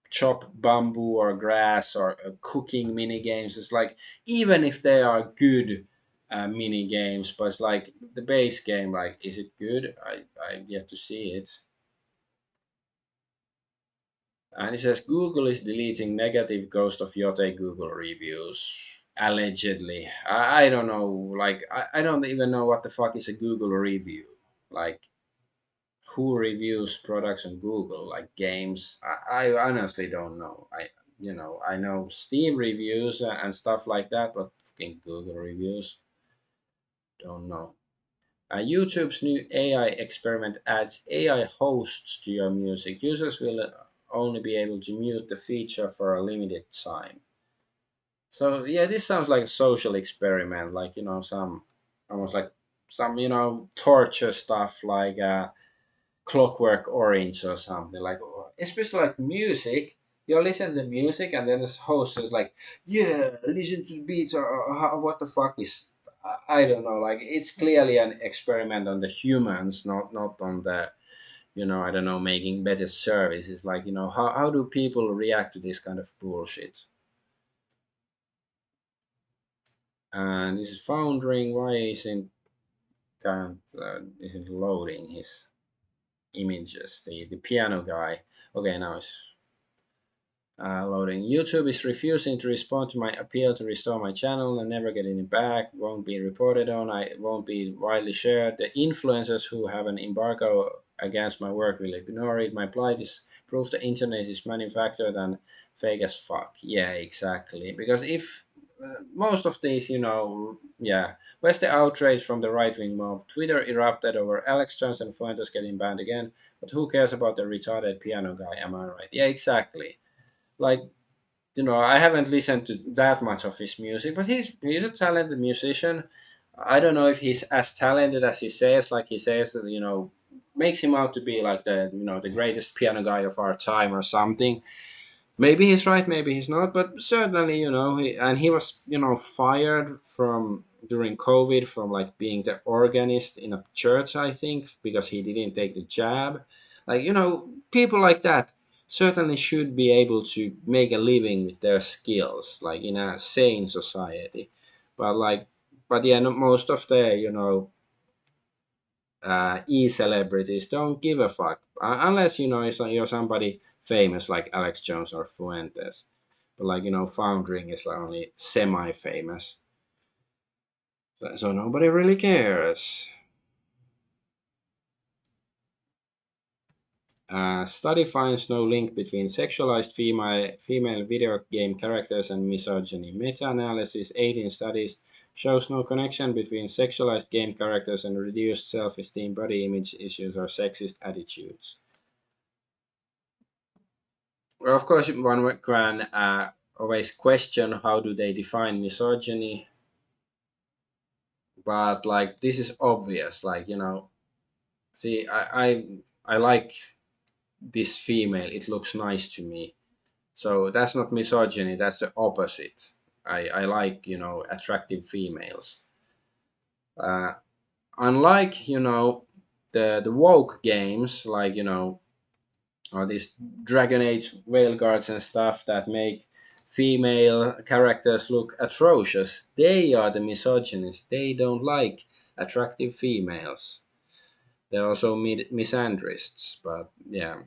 chop bamboo or grass or cooking mini games. It's like even if they are good mini games, but it's like the base game. Like, is it good? I yet to see it. And it says Google is deleting negative Ghost of Yotei Google reviews. Allegedly. I don't know. Like, I don't even know what the fuck is a Google review. Like, who reviews products on Google, like games? I honestly don't know. I know Steam reviews and stuff like that, but fucking Google reviews, don't know. YouTube's new AI experiment adds AI hosts to your music. Users will only be able to mute the feature for a limited time. So yeah, this sounds like a social experiment, like some almost like some torture stuff, like Clockwork Orange or something, like especially like music. You listen to music and then this host is like, yeah, listen to the beats, or what the fuck is, I don't know. Like, it's clearly an experiment on the humans, not on the I don't know, making better services. Like, how do people react to this kind of bullshit? And this is foundering. Why isn't loading his images? The piano guy. Okay, now it's loading. YouTube is refusing to respond to my appeal to restore my channel and never getting it back. Won't be reported on. I won't be widely shared. The influencers who have an embargo against my work will ignore it. My plight is proof the internet is manufactured and fake as fuck. Yeah, exactly. Because if most of these, yeah. Where's the outrage from the right wing mob? Twitter erupted over Alex Jones and Fuentes getting banned again. But who cares about the retarded piano guy? Am I right? Yeah, exactly. Like, I haven't listened to that much of his music, but he's a talented musician. I don't know if he's as talented as he says. Like, he says that makes him out to be like the greatest piano guy of our time or something. Maybe he's right, maybe he's not, but certainly he was fired from during COVID from like being the organist in a church, I think, because he didn't take the jab. Like, people like that certainly should be able to make a living with their skills, like in a sane society. But like, but yeah, no, most of the e-celebrities don't give a fuck unless you're somebody famous like Alex Jones or Fuentes. But like Foundering is like only semi-famous, so nobody really cares. Study finds no link between sexualized female video game characters and misogyny. Meta-analysis 18 studies shows no connection between sexualized game characters and reduced self-esteem, body image issues, or sexist attitudes. Well, of course, one can always question how do they define misogyny, but like this is obvious. Like, see, I like this female. It looks nice to me. So that's not misogyny. That's the opposite. I like attractive females. Uh, Unlike the woke games, like or these Dragon Age whale guards and stuff that make female characters look atrocious. They are the misogynists. They don't like attractive females. They're also misandrists, but yeah,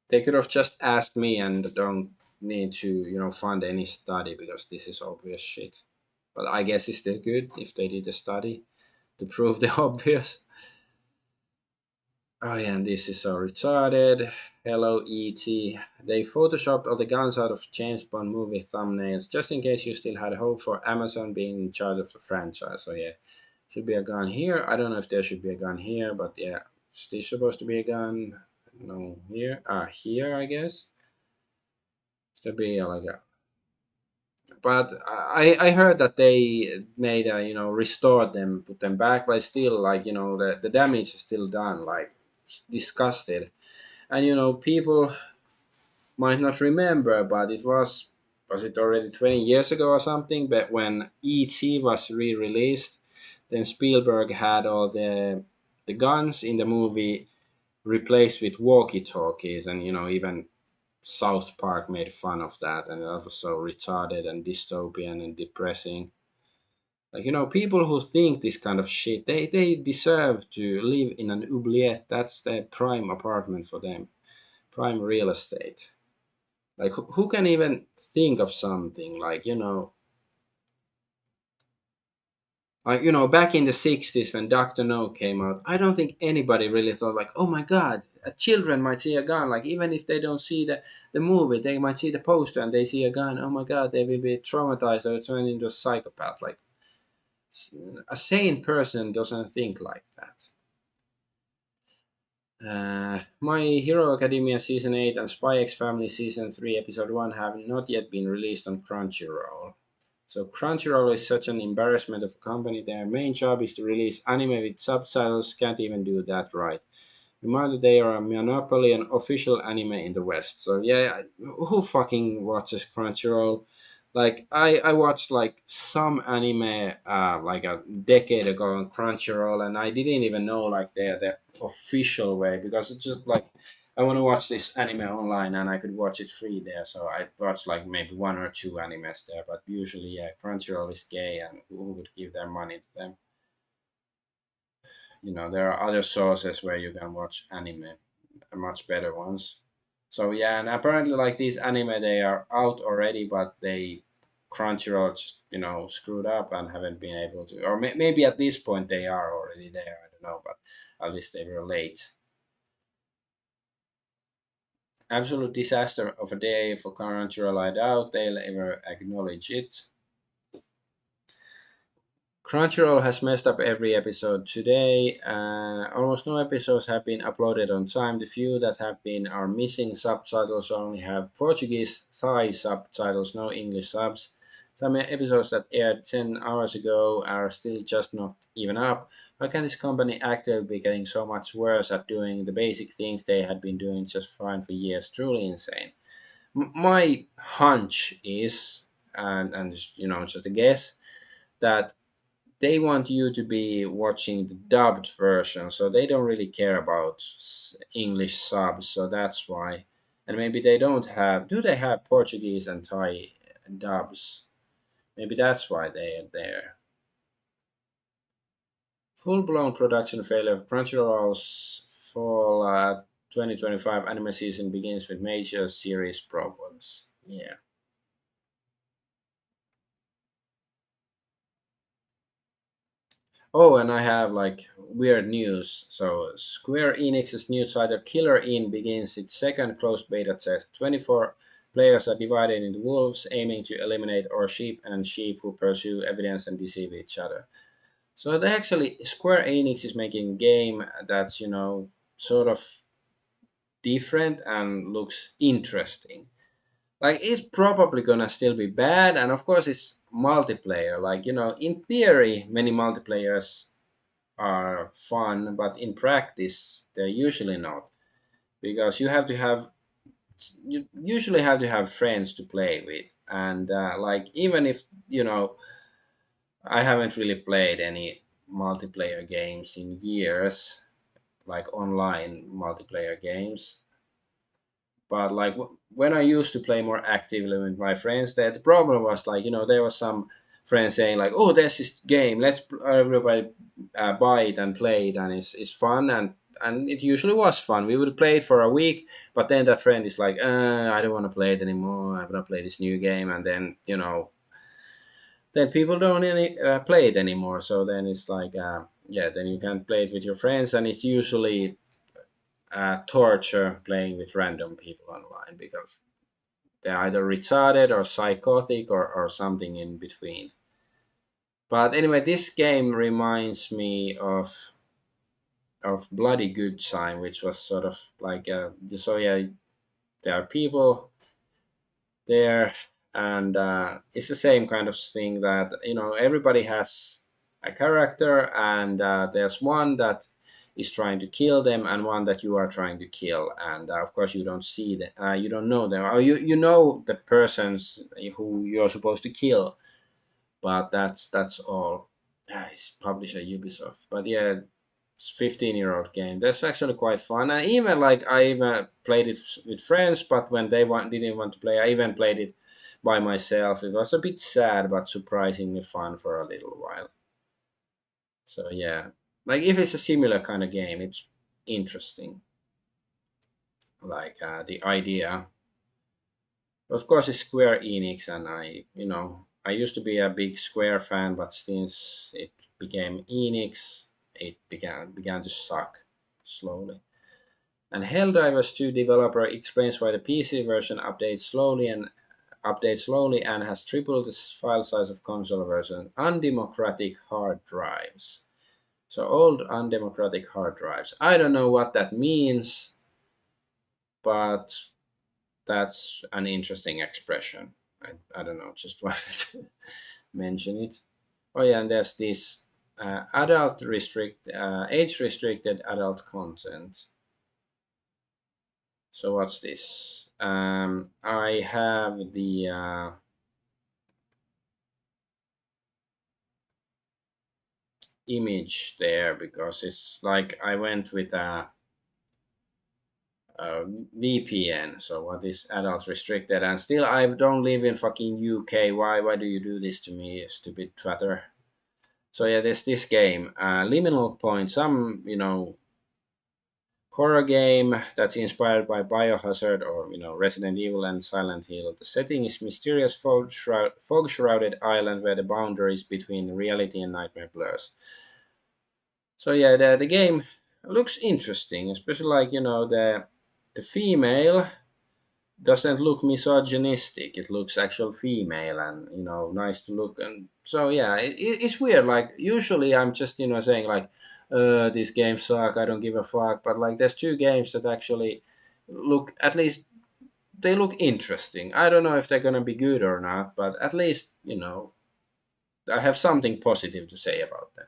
they could have just asked me and don't need to fund any study because this is obvious shit. But I guess it's still good if they did a study to prove the obvious. Oh yeah, and this is so retarded. Hello E.T. They photoshopped all the guns out of James Bond movie thumbnails just in case you still had hope for Amazon being in charge of the franchise. So yeah, should be a gun here. I don't know if there should be a gun here, but yeah, is this supposed to be a gun? No, here. Here I guess. Should be like a. But I heard that they made restored them, put them back, but still like the damage is still done. Like it's disgusted. And people might not remember, but was it already 20 years ago or something? But when E.T. was re-released, then Spielberg had all the guns in the movie replaced with walkie-talkies, and even South Park made fun of that, and that was so retarded and dystopian and depressing. Like people who think this kind of shit, they deserve to live in an oubliette. That's the prime apartment for them, prime real estate. Like who can even think of something back in the 60s when Dr. No came out, I don't think anybody really thought like, oh my god, children might see a gun. Like even if they don't see the movie, they might see the poster and they see a gun. Oh my god, they will be traumatized or turn into a psychopath. Like a sane person doesn't think like that. My Hero Academia Season 8 and Spy X Family Season 3 Episode 1 have not yet been released on Crunchyroll. So Crunchyroll is such an embarrassment of a company. Their main job is to release anime with subtitles, can't even do that right. Reminder they are a monopoly and official anime in the West. So yeah, who fucking watches Crunchyroll? Like I watched like some anime like a decade ago on Crunchyroll, and I didn't even know like the official way because it's just like I want to watch this anime online and I could watch it free there. So I watched like maybe one or two animes there, but usually yeah, Crunchyroll is gay, and who would give their money to them? There are other sources where you can watch anime, much better ones. So yeah, and apparently like these anime they are out already, but they Crunchyroll just screwed up and haven't been able to, or maybe at this point they are already there. I don't know, but at least they were late. Absolute disaster of a day for Crunchyroll. I doubt they'll ever acknowledge it. Crunchyroll has messed up every episode today. Almost no episodes have been uploaded on time. The few that have been are missing subtitles, only have Portuguese, Thai subtitles, no English subs. Some episodes that aired 10 hours ago are still just not even up. How can this company actually be getting so much worse at doing the basic things they had been doing just fine for years? Truly insane. My hunch is, and just a guess, that they want you to be watching the dubbed version, so they don't really care about English subs, so that's why. And maybe they don't have. Do they have Portuguese and Thai dubs? Maybe that's why they are there. Full blown production failure. Crunchyroll's fall 2025 anime season begins with major series problems. Yeah. Oh, and I have like weird news. So, Square Enix's new title Killer In begins its second closed beta test. 24 players are divided into wolves, aiming to eliminate or sheep and sheep who pursue evidence and deceive each other. So, they actually, Square Enix is making a game that's, sort of different and looks interesting. Like, it's probably gonna still be bad, and of course, it's multiplayer. Like, in theory, many multiplayers are fun, but in practice they're usually not because you usually have to have friends to play with, and like even if I haven't really played any multiplayer games in years, like online multiplayer games. But like when I used to play more actively with my friends, that the problem was like there was some friends saying like, "Oh, there's this game. Let's everybody buy it and play it, and it's fun." And it usually was fun. We would play it for a week, but then that friend is like, "I don't want to play it anymore. I want to play this new game." And then then people don't play it anymore. So then it's like, yeah, then you can play it with your friends, and it's usually torture playing with random people online because they're either retarded or psychotic or something in between. But anyway, this game reminds me of Bloody Good Time, which was sort of like so yeah, there are people there, and it's the same kind of thing that everybody has a character, and there's one that is trying to kill them and one that you are trying to kill, and of course you don't see them, you don't know them, or you know the persons who you're supposed to kill, but that's all. It's publisher Ubisoft, but yeah, it's 15-year-old game. That's actually quite fun, and even like I even played it with friends, but when didn't want to play, I even played it by myself. It was a bit sad, but surprisingly fun for a little while. So yeah, like if it's a similar kind of game, it's interesting. Like the idea, of course, it's Square Enix, and I used to be a big Square fan, but since it became Enix, it began to suck slowly. And Helldivers 2 developer explains why the PC version updates slowly and has tripled the file size of console version. Undemocratic hard drives. So old undemocratic hard drives. I don't know what that means, but that's an interesting expression. I don't know, just wanted to mention it. Oh yeah, and there's this age restricted adult content. So what's this? I have the image there because it's like I went with a VPN. So what is adult restricted? And still, I don't live in fucking UK. Why do you do this to me, stupid twatter? So yeah, there's this game, Liminal Point. Some horror game that's inspired by Biohazard or Resident Evil and Silent Hill. The setting is mysterious fog-shrouded island where the boundaries between reality and nightmare blurs. So yeah, the game looks interesting, especially like the female doesn't look misogynistic. It looks actual female and nice to look. And so yeah, it's weird. Like usually I'm just saying like, these games suck. I don't give a fuck. But like there's two games that actually look, at least they look interesting. I don't know if they're gonna be good or not, but at least I have something positive to say about them.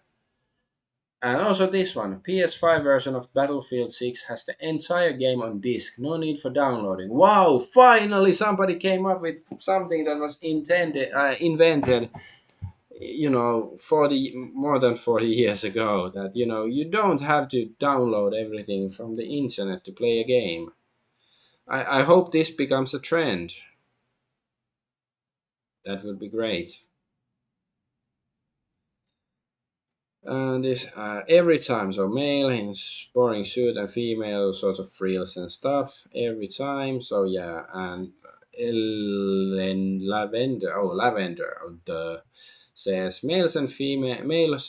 And also this one, PS5 version of Battlefield 6 has the entire game on disc, no need for downloading. Wow, finally somebody came up with something that was invented, 40 more than 40 years ago, that you don't have to download everything from the internet to play a game. I hope this becomes a trend. That would be great. This every time, so male in boring suit and female sort of frills and stuff every time. So yeah, and Ellen Lavender, the says males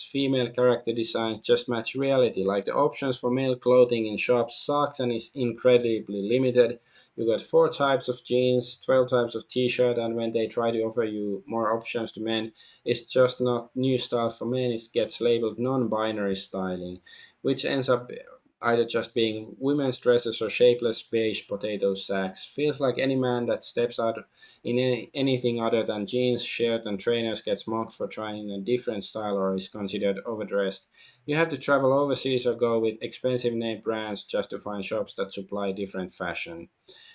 female character designs just match reality. Like the options for male clothing in shops sucks and is incredibly limited. You got 4 types of jeans, 12 types of t-shirt, and when they try to offer you more options to men, it's just not new style for men. It gets labeled non-binary styling, which ends up either just being women's dresses or shapeless beige potato sacks. Feels like any man that steps out in anything other than jeans, shirt, and trainers gets mocked for trying a different style or is considered overdressed. You have to travel overseas or go with expensive name brands just to find shops that supply different fashion.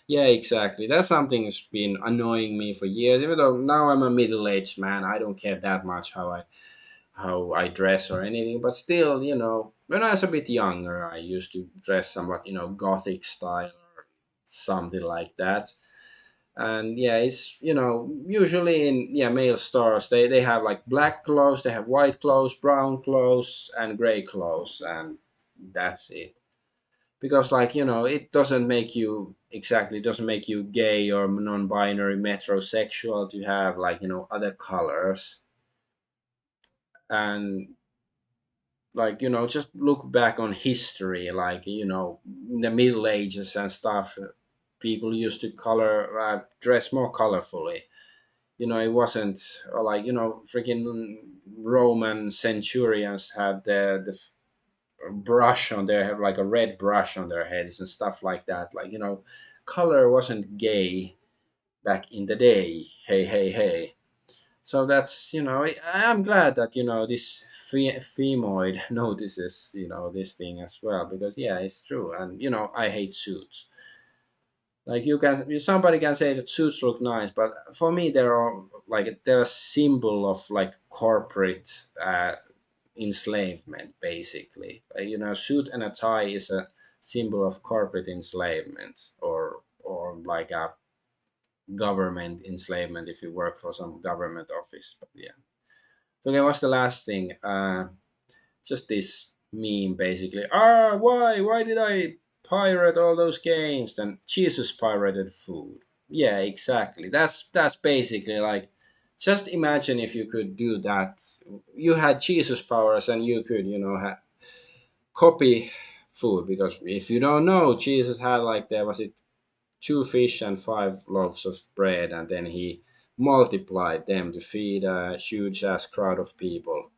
Yeah, exactly. That's something that's been annoying me for years. Even though now I'm a middle-aged man, I don't care that much how I dress or anything. But still, when I was a bit younger, I used to dress somewhat, gothic style or something like that. And yeah, it's usually in male stores they have like black clothes, they have white clothes, brown clothes, and gray clothes, and that's it. Because it doesn't make you exactly, doesn't make you gay or non-binary metrosexual to have other colors. And just look back on history, in the Middle Ages and stuff, people used to color dress more colorfully. It wasn't freaking Roman centurions had brush on their, have like a red brush on their heads and stuff like that. Color wasn't gay back in the day. Hey, hey, hey. So that's, I'm glad that this femoid notices this thing as well, because yeah, it's true. And I hate suits. Like somebody can say that suits look nice, but for me they're a symbol of corporate enslavement, basically. Suit and a tie is a symbol of corporate enslavement, or like a government enslavement if you work for some government office. But yeah. Okay, what's the last thing? Just this meme, basically. Why did I pirate all those games? Then Jesus pirated food. Yeah, exactly. That's basically like, just imagine if you could do that. You had Jesus powers and you could copy food, because if you don't know, Jesus had there was it two fish and five loaves of bread, and then he multiplied them to feed a huge ass crowd of people.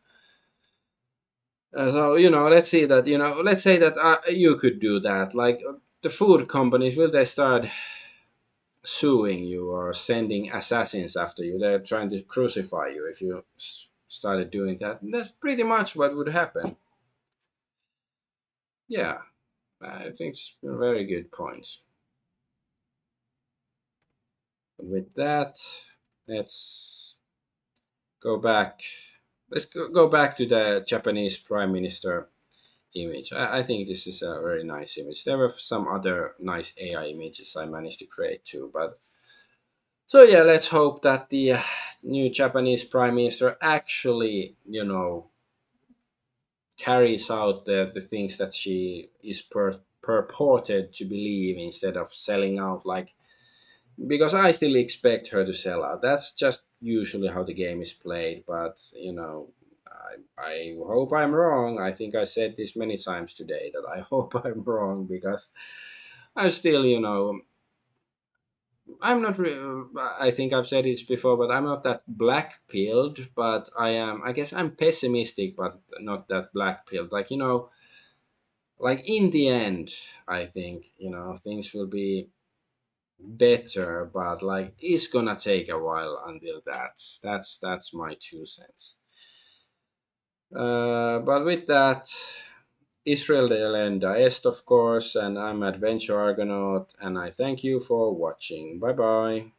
So let's say that you could do that. The food companies, will they start suing you or sending assassins after you? They're trying to crucify you if you started doing that. That's pretty much what would happen. Yeah, I think it's very good points. With that, let's go back. Let's go back to the Japanese Prime Minister image. I think this is a very nice image. There were some other nice AI images I managed to create too, but so yeah, let's hope that the new Japanese Prime Minister actually, carries out the things that she is purported to believe, instead of selling out because I still expect her to sell out. That's just usually how the game is played. But I hope I'm wrong. I think I said this many times today that I hope I'm wrong, because I'm still, I'm not. I think I've said this before, but I'm not that black pilled. But I am. I guess I'm pessimistic, but not that black pilled. In the end, I think things will be better, but it's gonna take a while until that's my 2 cents. But with that, Israel de Lenda Est, of course, and I'm Adventure Argonaut, and I thank you for watching. Bye bye.